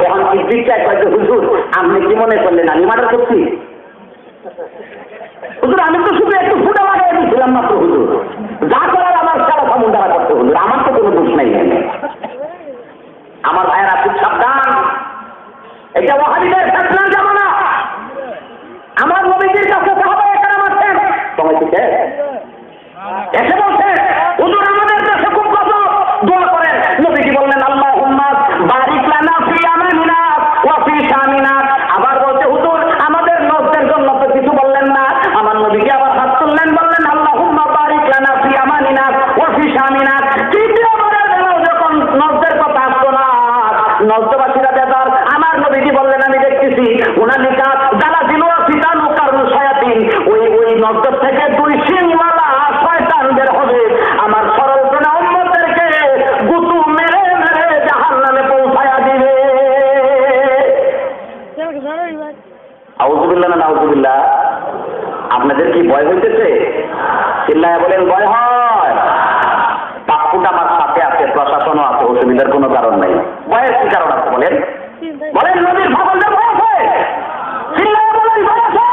এখন ইবলিসটা কয় যে হুজুর আপনি কি মনে করলেন আমি মার্ডার করছি? হুজুর আমি তো শুধু একটু ফুটা লাগাই দিয়েছিলাম মাত্র হুজুর, যা করার আমার সারা সমুদ্রা করতে হুজুর, আমার তো কোনো দোষ নাই। আমার ভাইয়েরা খুব সাবধান, এটা ওয়াহাবিদের ফিতনার জামানা। আমার নবীজির কাছে সাহাবায়ে কেরাম আছেন, সময় থেকে এসে বলছে হুজুর আমাদের দেশে খুব গজব, দোয়া করেন। নবীজি বললেন আল্লাহুম্মা বারিক লানা ফি আমানিনা ওয়া ফি শামিনা। আবার বলছে হুজুর আমাদের নজদের জন্য তো কিছু বললেন না। আমার নবীজি আবার হাত তুললেন, বললেন আল্লাহুম্মা বারিক লানা ফি আমানিনা ওয়া ফি শামিনা। তৃতীয়বারের বেলাও যখন নজদের কথা আসতো না, নজদবাসীরা বেজার, আমার নবীজি বললেন আমি দেখতেছি উনালিকা যারা ছিল ফিতানু কারণ শয়াতিন, ওই নজদ থেকে দুই সিংওয়ালা শয়তান বের হবে, আমার সরল জনা উম্মতদেরকে গুতু মেরে মেরে জাহান্নামে পৌঁছায়া দিবে। আউযুবিল্লাহ না নাউযুবিল্লাহ। আপনাদের কি ভয় হইতেছে? চিল্লায়া বলেন ভয় হয়? পাপ্পুটা আমার সাথে আছে, প্রশাসনও আছে, অসুবিধার কোনো কারণ নাই। ভয়ের কি কারণ আছে বলেন? বলেন নবীর পাগলদের ভয় আছে? চিল্লায়া বলেন ভয় আছে?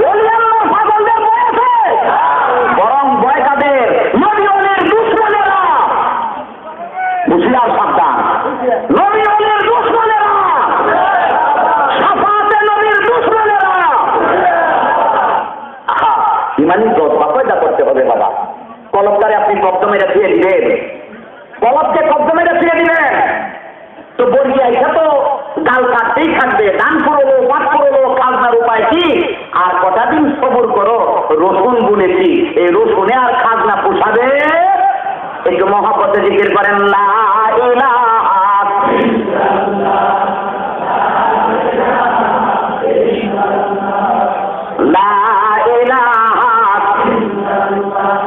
ওলি আল্লাহর পাগলদের ভয় আছে? বরং ভয় কাদের? নবী ওলির দুশমনেরা। হুঁশিয়ার সাবধান, নবী ওলির দুশমনেরা, শাফাতে নবীর দুশমনেরা। ইমানি জজবা পয়দা করতে হবে বাবা। কলবটারে আপনি কব্দ মেরে ফিরে দিবেন, কলবকে কব্দ মেরে ফিরে দিবেন, তো বলিয়া এটা তো গাল কাটতেই থাকবে। দান করলো, পাঠ করলো, খাজনার উপায় কি? আর কটা দিন সবর করো, রসুন বুনেছি, এই রসুনে আর খাজনা পোষাবে? একটু মহব্বতে জিকির করেন লা ইলাহা ইল্লাল্লাহ, লা ইলাহা ইল্লাল্লাহ,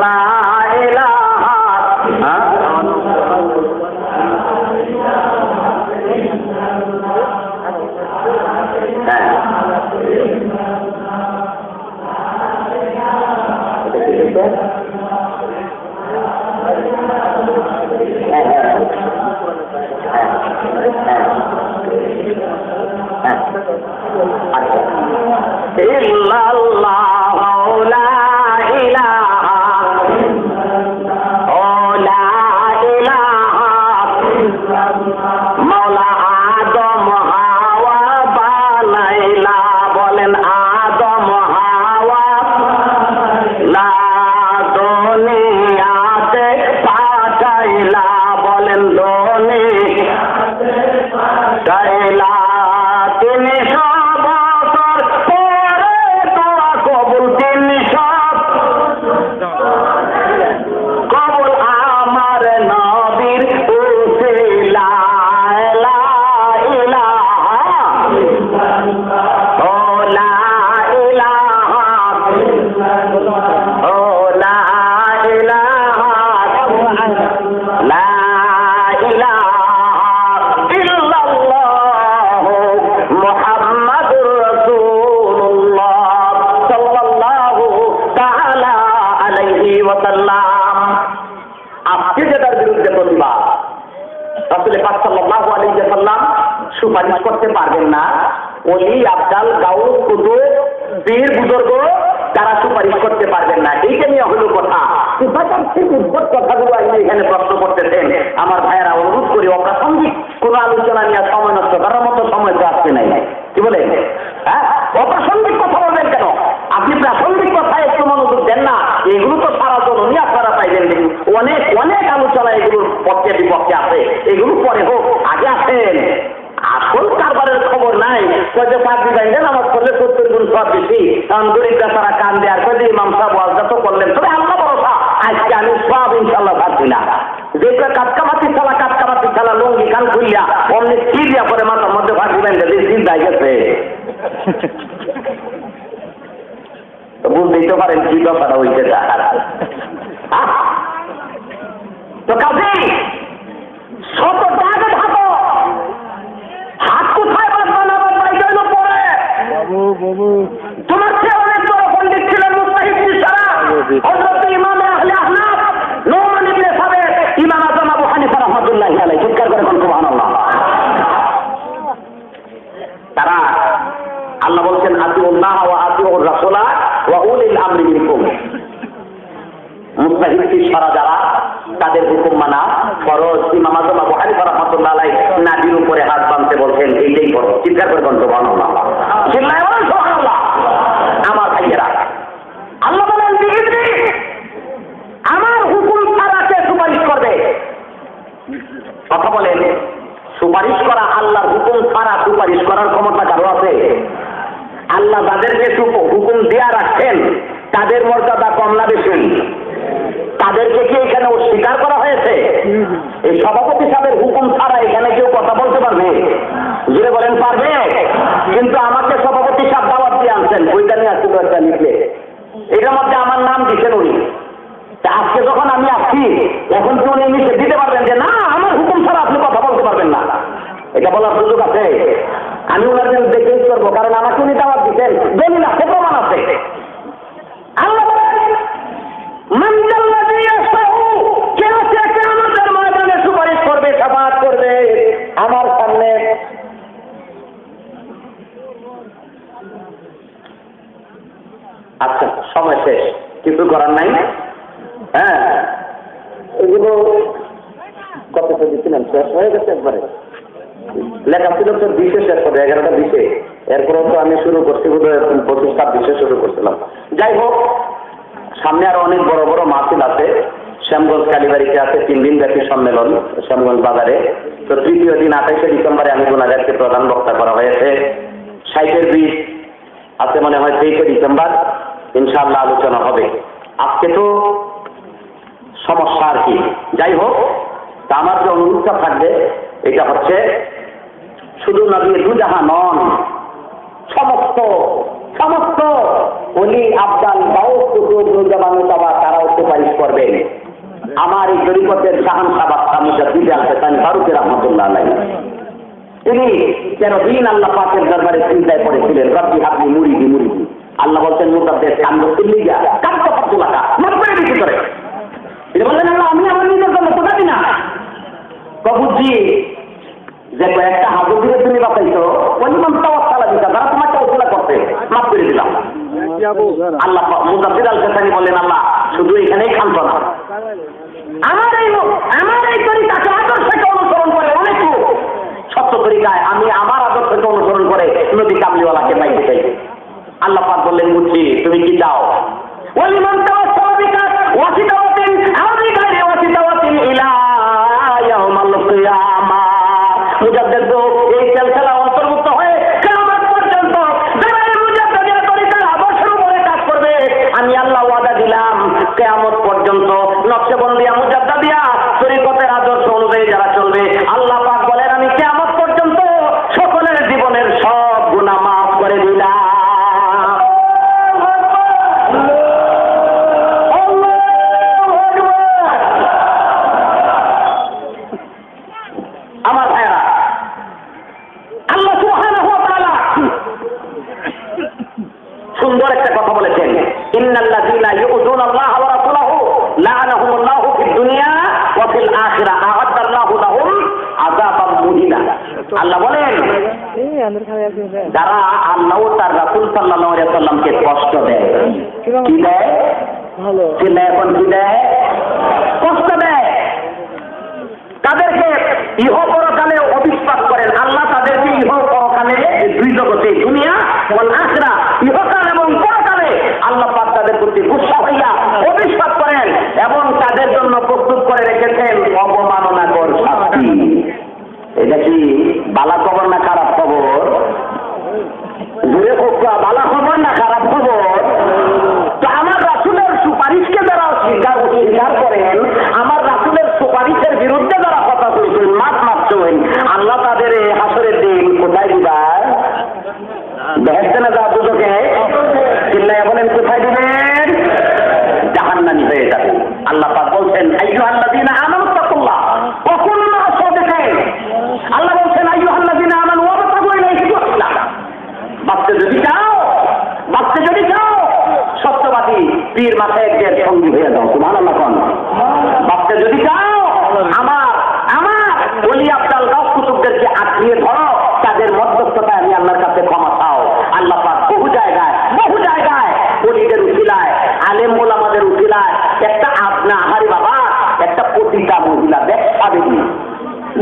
লা ইলাহা। ইল্লাল্লাহু লা ইলাহা ও লা ইলাহা মাওলা আদম হাওয়া বানাইলা, বলেন আদম হাওয়া লা দুনিয়াতে পাঠাইলা, বলেন দুনিয়াতে পাঠাইলা। তিনি সব বছর পরে দোয়া কবুল, তিনি সব কবুল আমার নবীর উসিলায়। লা ইলাহা ও লা ইলাহা ও লা ইলাহা লা ইলাহা ইল্লাল্লাহ মুহাম্মাদুর রাসূলুল্লাহ সাল্লাল্লাহু তাআলা আলাইহি ওয়া সাল্লাম। আজকে যেটার বিরুদ্ধে প্রতিবাদ, রাসূল পাক সাল্লাল্লাহু আলাইহি ওয়া সাল্লাম সুপারিশ করতে পারবেন না। ওলি আবদাল গাউস কুতুব পীর বুজুর্গ তারা সুপারিশ করতে পারবেন না। এইটা নিয়ে হলো কথা। উদ্ভট কথাগুলো এখানে প্রশ্ন করতেছেন। আমার ভাইয়েরা অনুরোধ করি অপ্রাসঙ্গিক কোন আলোচনা নিয়ে সময় নষ্ট করার মতো সময় তো আসছে নাই। কি বলে? হ্যাঁ, অপ্রাসঙ্গিক কথা বলবেন কেন? আপনি প্রাসঙ্গিক কথায় একটু মনোযোগ দেন না। এগুলো তো সারা জননী আপনারা পাইবেন। অনেক অনেক আলোচনা এগুলোর পক্ষে বিপক্ষে আছে, এগুলো পরে হোক, আগে আসেন। আসল কারবারের খবর নাই। কয়ে পাঁচি বাইন্ডে নামাজ পড়লে 70 গুণ সব বেশি, কারণ গরিবরা তারা কান দেয়। আর কয়ে ইমাম সাহেব ওয়াজটা তো করলেন, তবে আল্লাহ ভরসা আজকে আমি সব ইনশাল্লাহ পাচ্ছি না। যেটা কাটকামাতি ছাড়া লঙ্গি কান খুলিয়া অমনি চিরিয়া করে মাথার মধ্যে ফাঁসি বাইন্ডে চিন্তায় গেছে। বুঝতেই তো পারেন কি ব্যাপার হয়েছে। তো কাজে শত দাগে থাকো, হাত কোথায় বাঁধবানো পরে। তোমার চেয়ে অনেক বড় পণ্ডিত ছিলেন মুস্তাহিদ ছাড়া হযরত ইমাম আহলে আহনাফ নোমান ইবনে সাবেত হিস্ট্রি সারা যারা তাদের হুকুম মানা ফরজ। ইমাম আযম আবু হানিফা রাহমাতুল্লাহ আলাইহি নাভির উপরে হাত বাঁধতে বলছেন, এইটাই ফরজ। চিৎকার করে বলুন সুবহানাল্লাহ, চিল্লায় বলুন সুবহানাল্লাহ। আমার ভাইয়েরা, আল্লাহ বলেন বিইذনি, আমার হুকুম ছাড়া কে সুপারিশ করবে? কথা বলেন, সুপারিশ করা আল্লাহর হুকুম ছাড়া সুপারিশ করার ক্ষমতা কারো আছে? আল্লাহ যাদেরকে হুকুম দেয়া রাখছেন তাদের মর্যাদা কম না বেশি? তাদেরকে কি এখানে অস্বীকার করা হয়েছে? এই সভাপতি সাহেবের হুকুম ছাড়া এখানে কেউ কথা বলতে পারবে? জুড়ে বলেন পারবে? কিন্তু আমাকে সভাপতি সাহেব দাওয়াত দিয়ে আনছেন, বইটা নিয়ে আসছিল একটা লিখলে, এটার মধ্যে আমার নাম দিচ্ছেন উনি। আজকে যখন আমি আসছি এখন কি উনি নিচে দিতে পারবেন যে না আমার হুকুম ছাড়া আপনি কথা বলতে পারবেন না? এটা বলার সুযোগ আছে? আমি ওনার জন্য দেখে করবো, কারণ আমাকে উনি দাওয়াত দিচ্ছেন, দলিল আছে, প্রমাণ আছে। আল্লাহ সুপারিশ করবে, সাফাত করবে আমার সামনে। আচ্ছা, সময় শেষ, কিছু করার নাই। হ্যাঁ, এগুলো কত দিচ্ছিলাম, শেষ হয়ে গেছে একবারে। লেখা ছিল তো 20-এ শেষ হবে, 11টা 20-এ। এরপরেও তো আমি শুরু করছি বোধহয় 25-26 শুরু করছিলাম। যাই হোক, সামনে আরো অনেক বড় বড় মাহফিল আছে। শ্যামগঞ্জ কালীবাড়িতে আছে 3 দিন ব্যাপী সম্মেলন শ্যামগঞ্জ বাজারে। তো তৃতীয় দিন 28শে ডিসেম্বরে আমি গুনাগারকে প্রধান বক্তা করা হয়েছে। 60-এর বীজ আছে মনে হয় 23শে ডিসেম্বর, ইনশাআল্লাহ আলোচনা হবে। আজকে তো সমস্যা আর কি। যাই হোক, তা আমার যে অনুরোধটা থাকবে এটা হচ্ছে, শুধু নবী দুজাহা নন, সমস্ত সমস্ত অলি আবদাল তারাও সুপারিশ করবেন। আমার এই জরিপতের শাহান সাবাব মুজাদ্দিদ আল-হাসান ফারুকী রাহমাতুল্লাহ আলাইহি, তিনি 13 দিন আল্লাহ পাকের দরবারে চিন্তায় পড়েছিলেন, রব্বি হাবলি মুরিদি মুরিদি। আল্লাহ বলছেন মুতাদ্দিদ কান্দ তুল্লি যা কান্দ ফাতুলাকা মারবে কি করে? তিনি বললেন আল্লাহ আমি আমার নিজের জন্য তো জানি না। কবুজি যে কয়েকটা হাজু দিয়ে তুমি বাঁচাইছো পরিমাণ তাওয়াক্কাল দিতা, যারা তোমার তাওয়াক্কাল করতে মাফ করে দিলাম। আল্লাহ মুজাদ্দিদ আল-হাসানি বলেন আল্লাহ শুধু এখানেই ক্ষান্ত না, আমার এই তরিকাকে আদর্শকে অনুসরণ করে অনেক লোক সত্য তরিকায় আমি আমার আদর্শকে অনুসরণ করে নবী কামলিওয়ালাকে পাইতে চাই। আল্লাহ পাক বললেন বুঝছি তুমি কি চাও? ওয়ালিমান তাওয়াক্কালা বিকা ওয়াসিতাওয়াতিন আও বিগাইরি ওয়াসিতাওয়াতিন ইলা ইয়াউমাল কিয়ামা। মুজাদ্দিদ এই সিলসিলা অন্তর্ভুক্ত হয়ে কিয়ামত পর্যন্ত যারা এই মুজাদ্দিদের তরিকার আদর্শের উপরে কাজ করবে আমি আল্লাহ ওয়াদা দিলাম কিয়ামত পর্যন্ত নকশবন্দিয়া মুজাদ্দিদিয়া তরিকতের আদর্শ অনুযায়ী যারা চলবে আল্লাহ পাক বলেন আমি কিয়ামত পর্যন্ত সকলের জীবনের সব গুনাহ মাফ করে দিলাম। আমার ভাইরা, আল্লাহ সুবহানাহু ওয়া তাআলা সুন্দর একটা কথা বলেছেন, ইন্নাল্লাযীনা ইউযুনাল্লাহা ওয়া রাসূলাহু লা'নাহুমুল্লাহু ফিদ দুনিয়া ওয়া ফিল আখিরাহ আ'আদ্দাল্লাহু লাহুম আযাবাম মুহিনা। আল্লাহ বলেন যারা আল্লাহ ও তার রাসূল সাল্লাল্লাহু আলাইহি ওয়াসাল্লামকে কষ্ট দেয়, কি দেয়? ভালো চিল্লা এখন কি দেয়? কষ্ট দেয়। তাদেরকে ইহ পরকালে অবিশ্বাস করেন আল্লাহ, তাদেরকে ইহ পরকালে দুই জগতে দুনিয়া ওয়াল আখিরাহ ইহকাল এবং পরকালে আল্লাহ পাক তাদের প্রতি গুসা হইয়া অবিশ্বাস করেন এবং তাদের জন্য প্রস্তুত করে রেখেছেন অবমাননাকর শাস্তি। এটা কি বালা খবর না খারাপ খবর? জুড়ে কোকা বালা খবর না খারাপ খবর? তো আমার রাসূলের সুপারিশকে যারা অস্বীকার করেন, আমার রাসূলের সুপারিশের বিরুদ্ধে যারা কথা বলছেন, মাছ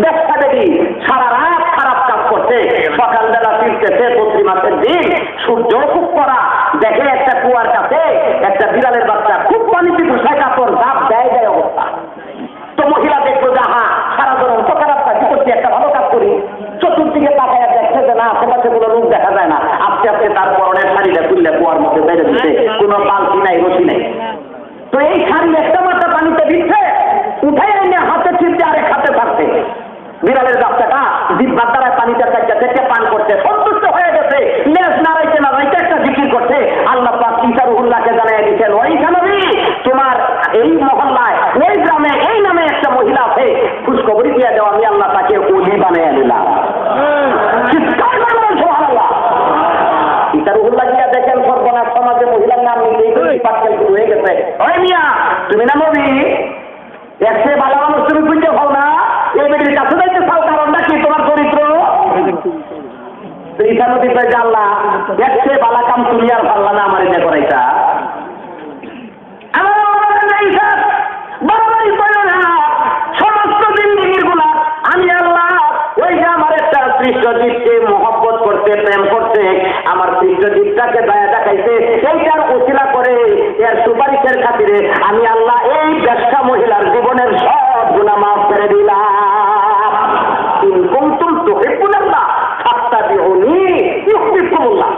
ব্যবসা দেবী সারা রাত খারাপ কাজ করছে, সকালবেলা ফিরতেছে ৩২ মাসের দিন, সূর্য খুব কড়া, দেখে একটা কুয়ার কাছে একটা বিড়ালের বাচ্চা খুব পানিতে ঘুষায় কাপড় ঝাঁপ দেয় দেয় অবস্থা। তো মহিলা দেখলো যে হা সারা ধরুন তো খারাপ কাজ করছি, একটা ভালো কাজ করি। চতুর্দিকে তাকায় দেখছে যে না আশেপাশে কোনো লোক দেখা যায় না। আস্তে আস্তে তার পরনের শাড়িটা তুললে কুয়ার মধ্যে বেড়ে দিচ্ছে, কোনো বালতি নাই রশি নাই। তো এই শাড়ি একটা মাত্রা পানিতে দিচ্ছে, উঠাই এনে হাতে ছিটতে আরেক হাতে থাকছে। বিড়ালের বাচ্চাটা জিব্বার দ্বারা পানিটা থেকে পান করছে, সন্তুষ্ট হয়ে গেছে, লেজ নাড়াইতে নাড়াইতে একটা জিকির করছে। আল্লাহ পাক ঈসা রুহুল্লাহকে জানাই দিচ্ছেন, ওই নবী তোমার এই মহল্লায় ওই গ্রামে এই নামে একটা মহিলা আছে, খুশখবরি দিয়ে দেওয়া, আমি আল্লাহ তাকে ওলি বানিয়ে দিলাম। ঈসা রুহুল্লাহ গিয়া দেখেন সর্বনাশ, সমাজে মহিলার নাম নিতেই পাটকেল শুরু হয়ে গেছে। ওই মিয়া তুমি না নবী, একসে ভালো মানুষ তুমি বুঝতে পাও না, এই বেটির কাছে যাইতে চাও, কারণটা কি তোমার চরিত্র? ঈসা নবী কয় আল্লাহ একসে বালা কাম তুমি আর পারলা না আমার এটা করাইতা। সমস্ত জিন্দিগির গুলা আমি আল্লাহ ওই যে আমার একটা পৃষ্ঠদ্বীপকে মহব্বত করতে প্রেম করতে আমার পৃষ্ঠদ্বীপটাকে দয়া দেখাইছে, এইটার উসিলা করে এর সুপারিশের খাতিরে আমি আল্লাহ এই ব্যবসা মহিলার জীবনের সব গুনাহ মাফ করে দিলাম। ইন কুনতুম তুহিব্বুনাল্লাহ ফাত্তাবিউনি ইউহিব্বুকুমুল্লাহ।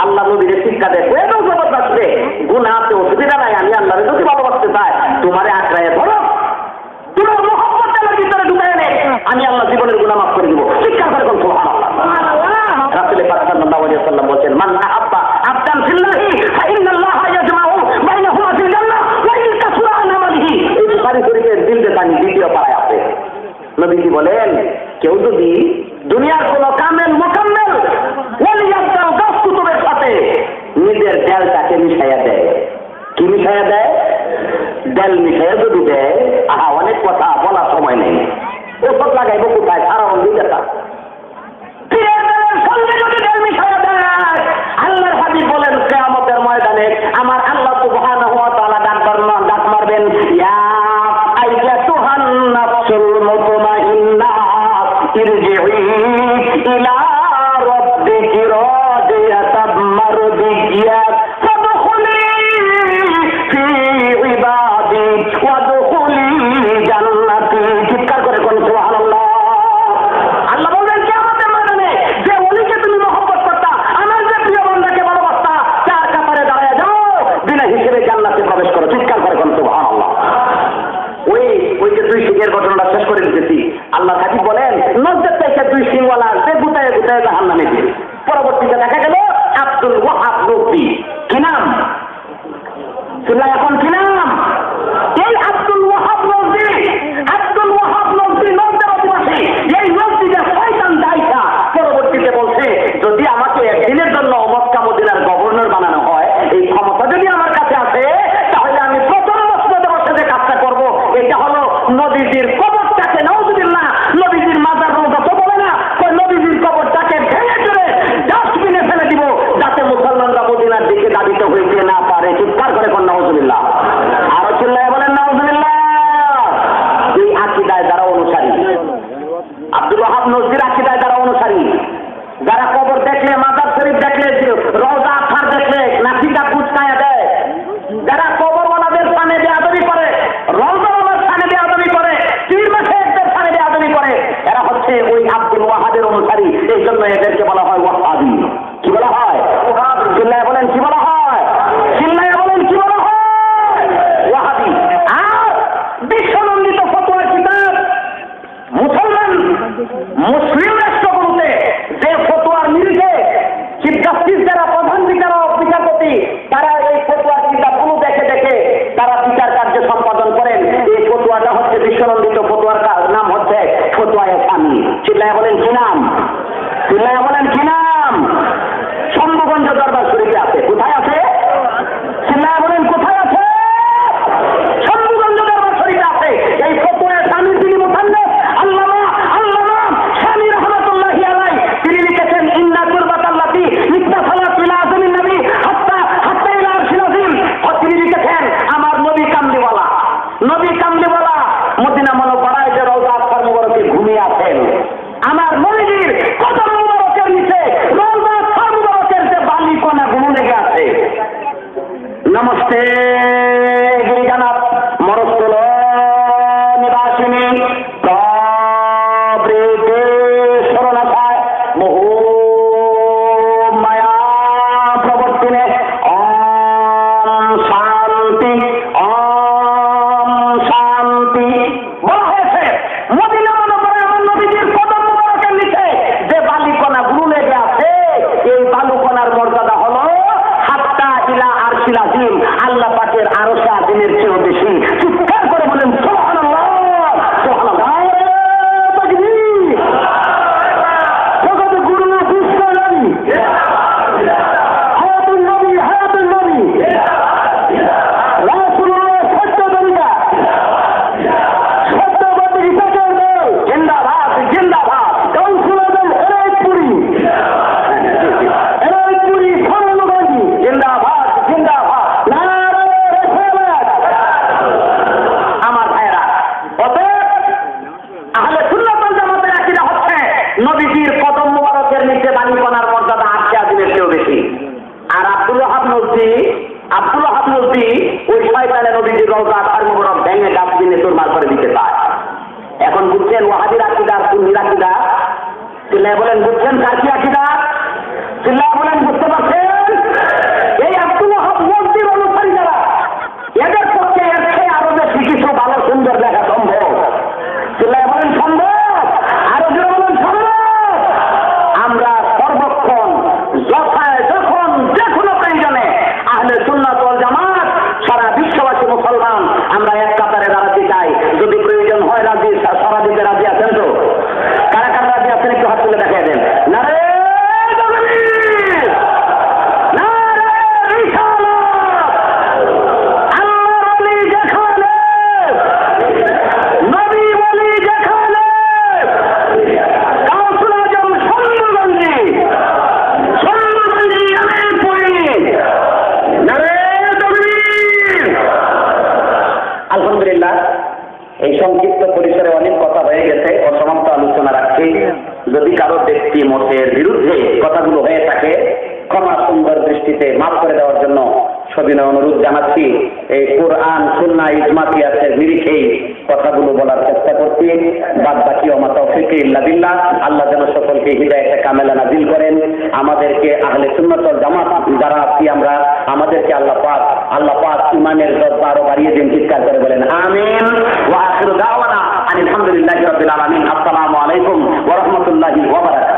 আল্লাহ নবীর শিক্ষা দেয় এত জবরদস্ত, গুনাহতে অসুবিধা নাই, আমি আল্লাহরে যদি ভালোবাসতে চাই তোমারে আঁকড়ায় ধরো, তোমার মহব্বতের ভিতরে ঢুকায় নেই, আমি আল্লাহ জীবনের গুনাহ মাফ করে দিব। শিক্ষা করে কোন সুবহানাল্লাহ। রাসূল পাক সাল্লাল্লাহু আলাইহি ওয়াসাল্লাম বলেন, মান আহাব্বা আবদান ফিল্লাহি ফাইন্নাল্লাহা ইয়াজমাউ বাইনাহুমা ফিল জান্নাহ ওয়া ইন কাসরা আন আমালিহি। এই বুখারী শরীফের জিলদানি দ্বিতীয় পারায় আছে। নবীজি বলেন, কেউ যদি দুনিয়ার কোন কামেল মোকাম্মেল ওয়ালিয়াদাল গাসকুতুবের সাথে নিজের দেলটাকে মিশাইয়া দেয়, কি মিশাইয়া দেয়? দেল মিশাইয়া যদি দেয়, আহা অনেক কথা বলার সময় নেই, ওষুধ লাগাইব কোথায় সারা অন্ধি দেখা। সঙ্গে যদি দেল মিশাইয়া দেয়, আল্লাহর হাবিব বলেন কিয়ামতের ময়দানে আমার আল্লাহ সুবহানাহু ওয়া তাআলা ডাক মারবেন, ইয়া আইয়াতুহান নাফসুল মুতমাইন্নাহ ইরজিই ইলা রাব্বিকি রাদিয়াতাম মারদিয়াত ফাদখুলি ফি ইবাদি ওয়াদখুলি জান্নাতি। চিৎকার করে কোন সুবহানাল্লাহ। আল্লাহ বলেন কিয়ামতের ময়দানে যে ওলিকে তুমি মহব্বত করতা, আমার যে প্রিয় বান্দাকে ভালোবাসতা, তার কাতারে দাঁড়ায় যাও, বিনা হিসেবে জান্নাতে প্রবেশ করো। চিৎকার করে কোন সুবহানাল্লাহ। ওই যে দুই সিংহের ঘটনাটা শেষ করে দিতেছি। আল্লাহ হাবিব বলেন, নজর থেকে দুই সিংওয়ালা যে গুতায় গুতায় জাহান্নামে দিবে। পরবর্তীতে দেখা গেল আব্দুল ওয়াহাব নবী, কি নাম? এখন কি নাম? এই আব্দুল ওয়াহাব নবী, আব্দুল ওয়াহাব নবী নজরের অধিবাসী। এই নবীকে শয়তান দাইটা পরবর্তীতে বলছে, যদি আমাকে একদিনের জন্য মক্কা মদিনার গভর্নর বানানো হয়, এই ক্ষমতা যদি আমার কাছে আছে, তাহলে আমি প্রথম মসজিদে বসে যে কাজটা করবো, এটা হলো নবীজির কবরটাকে, নাউযুবিল্লাহ, নবীজির মাজার রওজা তো বলে না, ওই নবীজির কবরটাকে ভেঙে চলে ডাস্টবিনে ফেলে দিব, যাতে মুসলমানরা মদিনার দিকে দাবিত হইতে না পারে। চিৎকার করে কোন নাউযুবিল্লাহ। আরো চিল্লায় বলেন নাউযুবিল্লাহ। এই আকীদায় যারা অনুসারী, আব্দুল ওয়াহাব নজরীর আকীদায় যারা অনুসারী, যারা কবর দেখলে, মাজার শরীফ দেখলে, রওজা আখার দেখলে নাসিকা কুচকায়া দেয়, যারা কবরওয়ালাদের সামনে বেয়াদবি করে, রওজাওয়ালার সামনে বেয়াদবি করে, পীর মাশায়েখদের সামনে বেয়াদবি করে, এরা হচ্ছে ওই আব্দুল ওয়াহাবের অনুসারী। এই জন্য এদেরকে বলা হয় ওয়াহাবি। কি বলা হয়? চিল্লায় বলেন কি বলা হয়? চিল্লায় বলেন কি বলা হয়? ওয়াহাবি। আর বিশ্বনন্দিত ফতোয়ার কিতাব মুসলমান মুসলিম রাষ্ট্রগুলোতে যে ফতোয়ার নিরিখে চিফ জাস্টিস যারা, প্রধান বিচারপতি, তারা এই ফতোয়ার কিতাবগুলো দেখে দেখে তারা বিচার কার্য সম্পাদন করেন। এই ফতোয়াটা হচ্ছে বিশ্বনন্দিত ফতোয়ার নাম হচ্ছে ফতোয়ায়ে সামি। চিল্লায় বলেন কি নাম? চিল্লায় বলেন কি নাম? শম্ভুগঞ্জ দরবার শরীফে আছে। কোথায় আছে? চিল্লায় বলেন কোথায় আছে? শম্ভুগঞ্জ দরবার শরীফে আছে। এই ফতোয়ায়ে সামি তিনি মুসান্নিফ আল্লামা শামী রাহমাতুল্লাহি আলাইহি, তিনি লিখেছেন, ইন্না কুরবাতাল্লাতি ইসনা সালাতুল আযমিন নবী হাত্তা ইলা আরশিল আযীম। তিনি লিখেছেন, আমার নবী কামলিওয়ালা মদিনা মুনাওয়ারায় যে রওজা আখতার মুবারকে ঘুমিয়ে আছে, আমার নবীজির কদম মুবারকের নিচে রওজা মুবারকের যে বালি কণা গুলো লেগে আছে। নমস্তে গিরিজানাথ মরস্থল নিবাসিনী প্রবৃতি শরণাথায় বহু মায়া প্রবর্তিনে ওম শান্তি ওম শান্তি। বলা হয়েছে মদিনা মনোবরে আমার নবীজির কদম মুবারকের নিচে যে বালিকণা গুলো লেগে আছে, এই বালুকণার মর্যাদা হলো হাত্তা ইলা আরশিল আযীম, আল্লাহ পাকের আরশে আযীমের চেয়েও বেশি। চিৎকার করে বলেন সুবহানাল্লাহ সুবহানাল্লাহ। তাকবীর। জগতে গুরু বিশ্ব নবী হায়াতুল নবী হায়াতুল নবী রাসূলুল্লাহ সত্য তরিকা সত্যবাদী রিসার্চের দল জিন্দাবাদ জিন্দাবাদ। কাউন্সিল আজম হেরাইতপুরি হেরাইতপুরি স্বর্ণগঞ্জি জিন্দাবাদ জিন্দাবাদ। নারায়ে রিসালাত। আমার ভাইরা, অতএব আহলে সুন্নাত ওয়াল জামাতের আকীদা হচ্ছে নবীজির কদম মুবারকের নিচে বালিকণার মর্যাদা আরশে আযীমের চেয়েও বেশি। আর আব্দুল ওয়াহাব নজরী ওই শয়তানে নবীজির রওজা মুবারক ভেঙে ডাস্টবিনে চুরমার করে দিতে চায়। এখন বুঝছেন ওয়াহাবির আকীদা সুন্নির আকীদা? চিল্লায় বলেন বুঝছেন কার কি আকীদা? চিল্লায় বলেন বুঝতে পারছেন? এই আব্দুল ওয়াহাব নজরীর অনুসারী যারা, এদের পক্ষে এর চেয়ে আরো বেশি কিছু ভালো সুন্দর লেখা সম্ভব। চিল্লায় বলেন সম্ভব? আরো জোরে বলেন সম্ভব? আমরা সর্বক্ষণ যথায় যখন যে কোনো প্রয়োজনে আহলে সুন্নাত ওয়াল জামাত সারা বিশ্ববাসী মুসলমান আমরা এক কাতারে দাঁড়াতে চাই। যদি প্রয়োজন হয় রাজি, সারা দিতে রাজি আছেন তো? কারা কারা রাজি আছেন একটু হাত তুলে দেখাই দেন। নারে তাকবীর, নারে রিসালাত। আল্লাহর ওলি যেখানে, নবী ওলি যেখানে, কাউন্সিল আজম স্বর্ণগঞ্জি হেরাইতপুরি। নারে তাকবীর। আলহামদুলিল্লাহ, এই সংক্ষিপ্ত পরিসরে অনেক কথা হয়ে গেছে, অসমাপ্ত আলোচনা রাখছি। যদি কারো ব্যক্তি মতের বিরুদ্ধে কথাগুলো হয়ে থাকে ক্ষমা সুন্দর দৃষ্টিতে মাফ করে দেওয়ার জন্য সবিনয় অনুরোধ জানাচ্ছি। এই কোরআন সুন্নাহ ইজমা কিয়াসের নিরিখেই কথাগুলো বলার চেষ্টা করছি। বাদ বাকি ওমা তাওফীকি ইল্লা বিল্লাহ। আল্লাহ যেন সকলকে হিদায়াতে কামেলা নাজিল করেন। আমাদেরকে আহলে সুন্নাত ওয়াল জামাত যারা আছি আমরা, আমাদেরকে আল্লাহ পাক ঈমানের দরজা আরো বাড়িয়ে দিন। চিৎকার করে বলেন আমিন। ওয়া আখিরু দাওয়ানা আলহামদুলিল্লাহি রাব্বিল আলামিন। আসসালামু আলাইকুম ওয়া রাহমাতুল্লাহি ওয়া বারাকাতুহু।